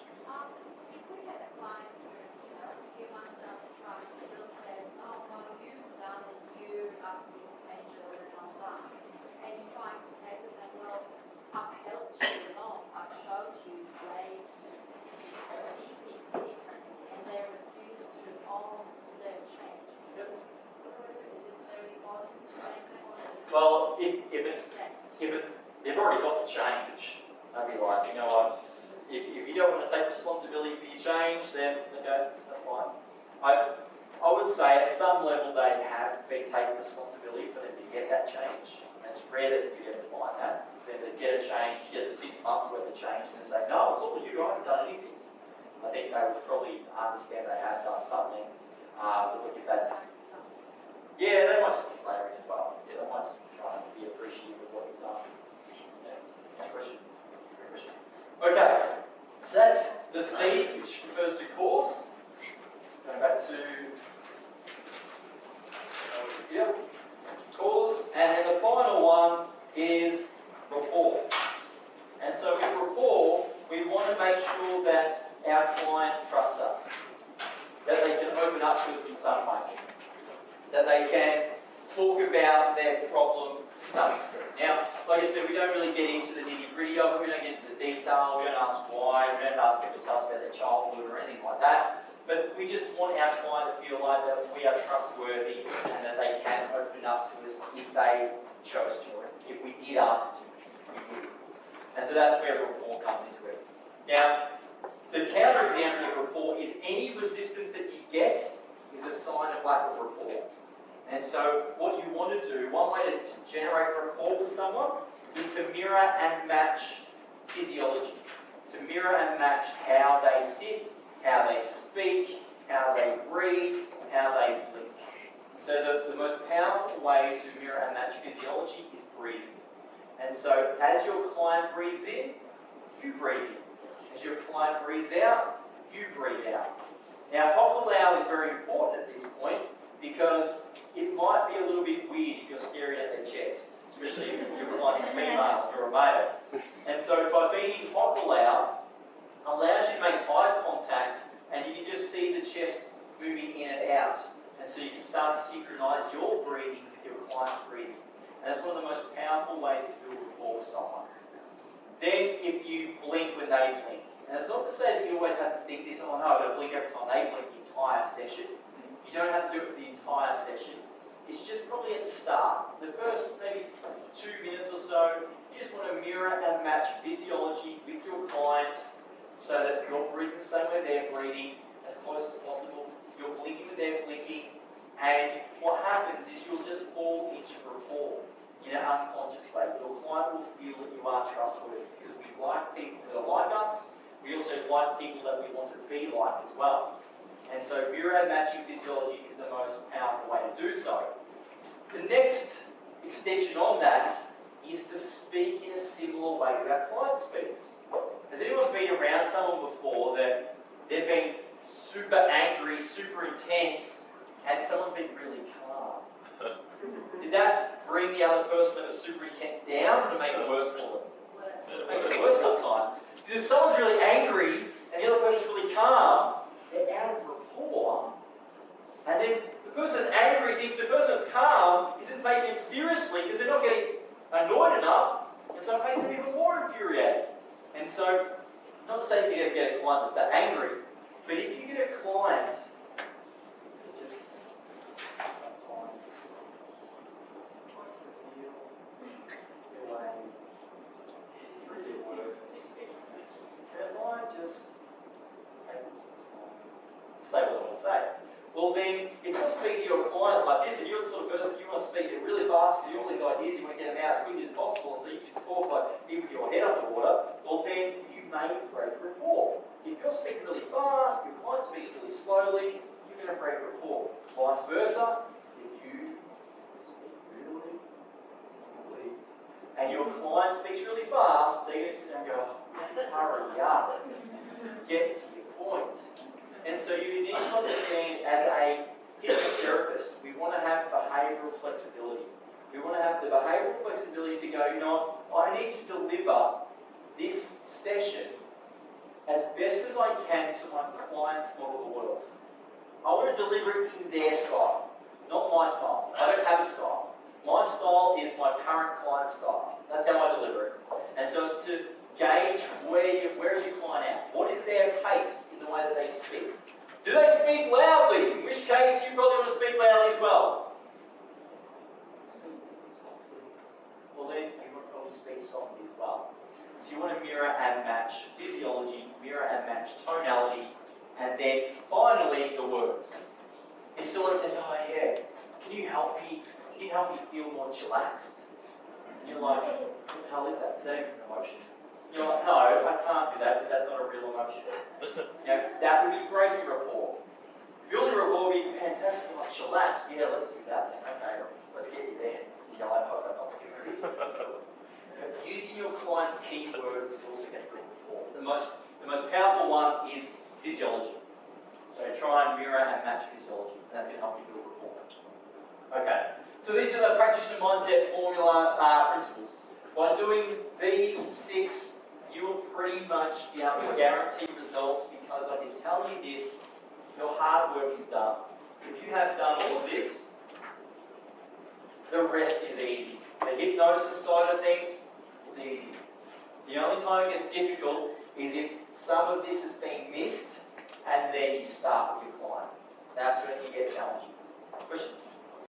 [SPEAKER 4] If we had a client who, a few months down the track still says, oh no, you've done it, you're absolute angel and all that, and you're trying to say to them, well, I've helped you along, I've showed you ways to see things differently, and they refuse to own their change.
[SPEAKER 1] Yep.
[SPEAKER 4] Is it very important to make them or is it
[SPEAKER 1] Well, if it's
[SPEAKER 4] sense?
[SPEAKER 1] they've already got the change, I'd be like, you know what, if you don't want to take responsibility for your change, then okay, that's fine. I would say at some level they have been taking responsibility for them to get that change. And it's rare that you ever find that. For them to get a change, get the 6 months worth of change and then say, no, it's all you, I haven't done anything. I think they would probably understand they have done something. But look, if that, yeah, they might just be flattering as well. Yeah, they might just be trying to be appreciative of what you've done. Yeah. Next question. Good question. Okay, so that's the C, which refers to cause. Going back to cause, and then the final one is rapport. And so with rapport, we want to make sure that our client trusts us, that they can open up to us in some way, that they can talk about their problem to some extent. Now, like I said, we don't really get into the nitty-gritty of it, we don't get into the detail, we don't ask why, we don't ask people to tell us about their childhood or anything like that, but we just want our client to feel like that we are trustworthy and that they can open up to us if they chose to, or if we did ask them to, we would. And so that's where rapport comes into it. Now, the counter-example of rapport is any resistance that you get is a sign of lack of rapport. And so what you want to do, one way to generate rapport with someone is to mirror and match physiology. To mirror and match how they sit, how they speak, how they breathe, how they blink. So the most powerful way to mirror and match physiology is breathing. And so as your client breathes in, you breathe in. As your client breathes out, you breathe out. Now, Hokulao is very important at this point because it might be a little bit weird if you're staring at their chest. especially if your client's a female, you're a male. And so by being hot or loud, allows you to make eye contact, and you can just see the chest moving in and out. And so you can start to synchronize your breathing with your client's breathing. And that's one of the most powerful ways to build rapport with someone. Then if you blink when they blink. And it's not to say that you always have to think this, oh no, I've got to blink every time they blink the entire session. You don't have to do it for the entire session. It's just probably at the start. The first maybe 2 minutes or so, you just want to mirror and match physiology with your clients so that you're breathing the same way they're breathing, as close as possible. You're blinking when they're blinking. And what happens is you'll just fall into rapport in an unconscious way. Your client will feel that you are trustworthy because we like people that are like us. We also like people that we want to be like as well. And so mirror and matching physiology is the most powerful way to do so. The next extension on that is to speak in a similar way that our client speaks. Has anyone been around someone before that they've been super angry, super intense, and someone's been really calm? Did that bring the other person that was super intense down, or to make it worse for them? It makes it worse sometimes. Because if someone's really angry and the other person's really calm, they're out of rapport. And then the person that's angry thinks the person that's calm isn't taking him seriously because they're not getting annoyed enough, and so it makes them even more infuriated. And so, not to say that you ever get a client that's that angry, but if you get a client that just sometimes likes to feel their way through their words, that might just take them some time to say what they want to say. Well then, if you're speaking to your client like this, and you're the sort of person you want to speak really fast because you have all these ideas, you want to get them out as quickly as possible, and so you just talk like even with your head underwater, well then you may break rapport. If you're speaking really fast, your client speaks really slowly, you're going to break rapport. Vice versa, if you speak really slowly and your client speaks really fast, they're going to sit down and go, hurry up, get to your point. And so you need to understand, as a hypnotherapist, we want to have behavioural flexibility. We want to have the behavioural flexibility to go, you know what, I need to deliver this session as best as I can to my client's model of the world. I want to deliver it in their style, not my style. I don't have a style. My style is my current client style. That's how I deliver it. And so it's to gauge where is your client at? What is their pace in the way that they speak? Do they speak loudly? In which case, you probably want to speak loudly as well. Speak softly. Well then, you want to probably speak softly as well. So you want to mirror and match physiology, mirror and match tonality, and then finally the words. If someone says, oh yeah, can you help me feel more chillaxed? And you're like, what the hell is that? Is that even an emotion? You're like, no, I can't do that because that's not a real emotion. That would be breaking rapport. Building rapport would be fantastic, like chillax. Yeah, let's do that then. Okay, let's get you there. You know, using your client's keywords is also going to build rapport. The most powerful one is physiology. So try and mirror and match physiology, and that's going to help you build rapport. Okay, so these are the Practitioner Mindset Formula principles. By doing these 6, you will pretty much be able to guarantee results, because I can tell you this, your hard work is done. If you have done all of this, the rest is easy. The hypnosis side of things, it's easy. The only time it gets difficult is if some of this has been missed and then you start with your client. That's when you get challenging. Question?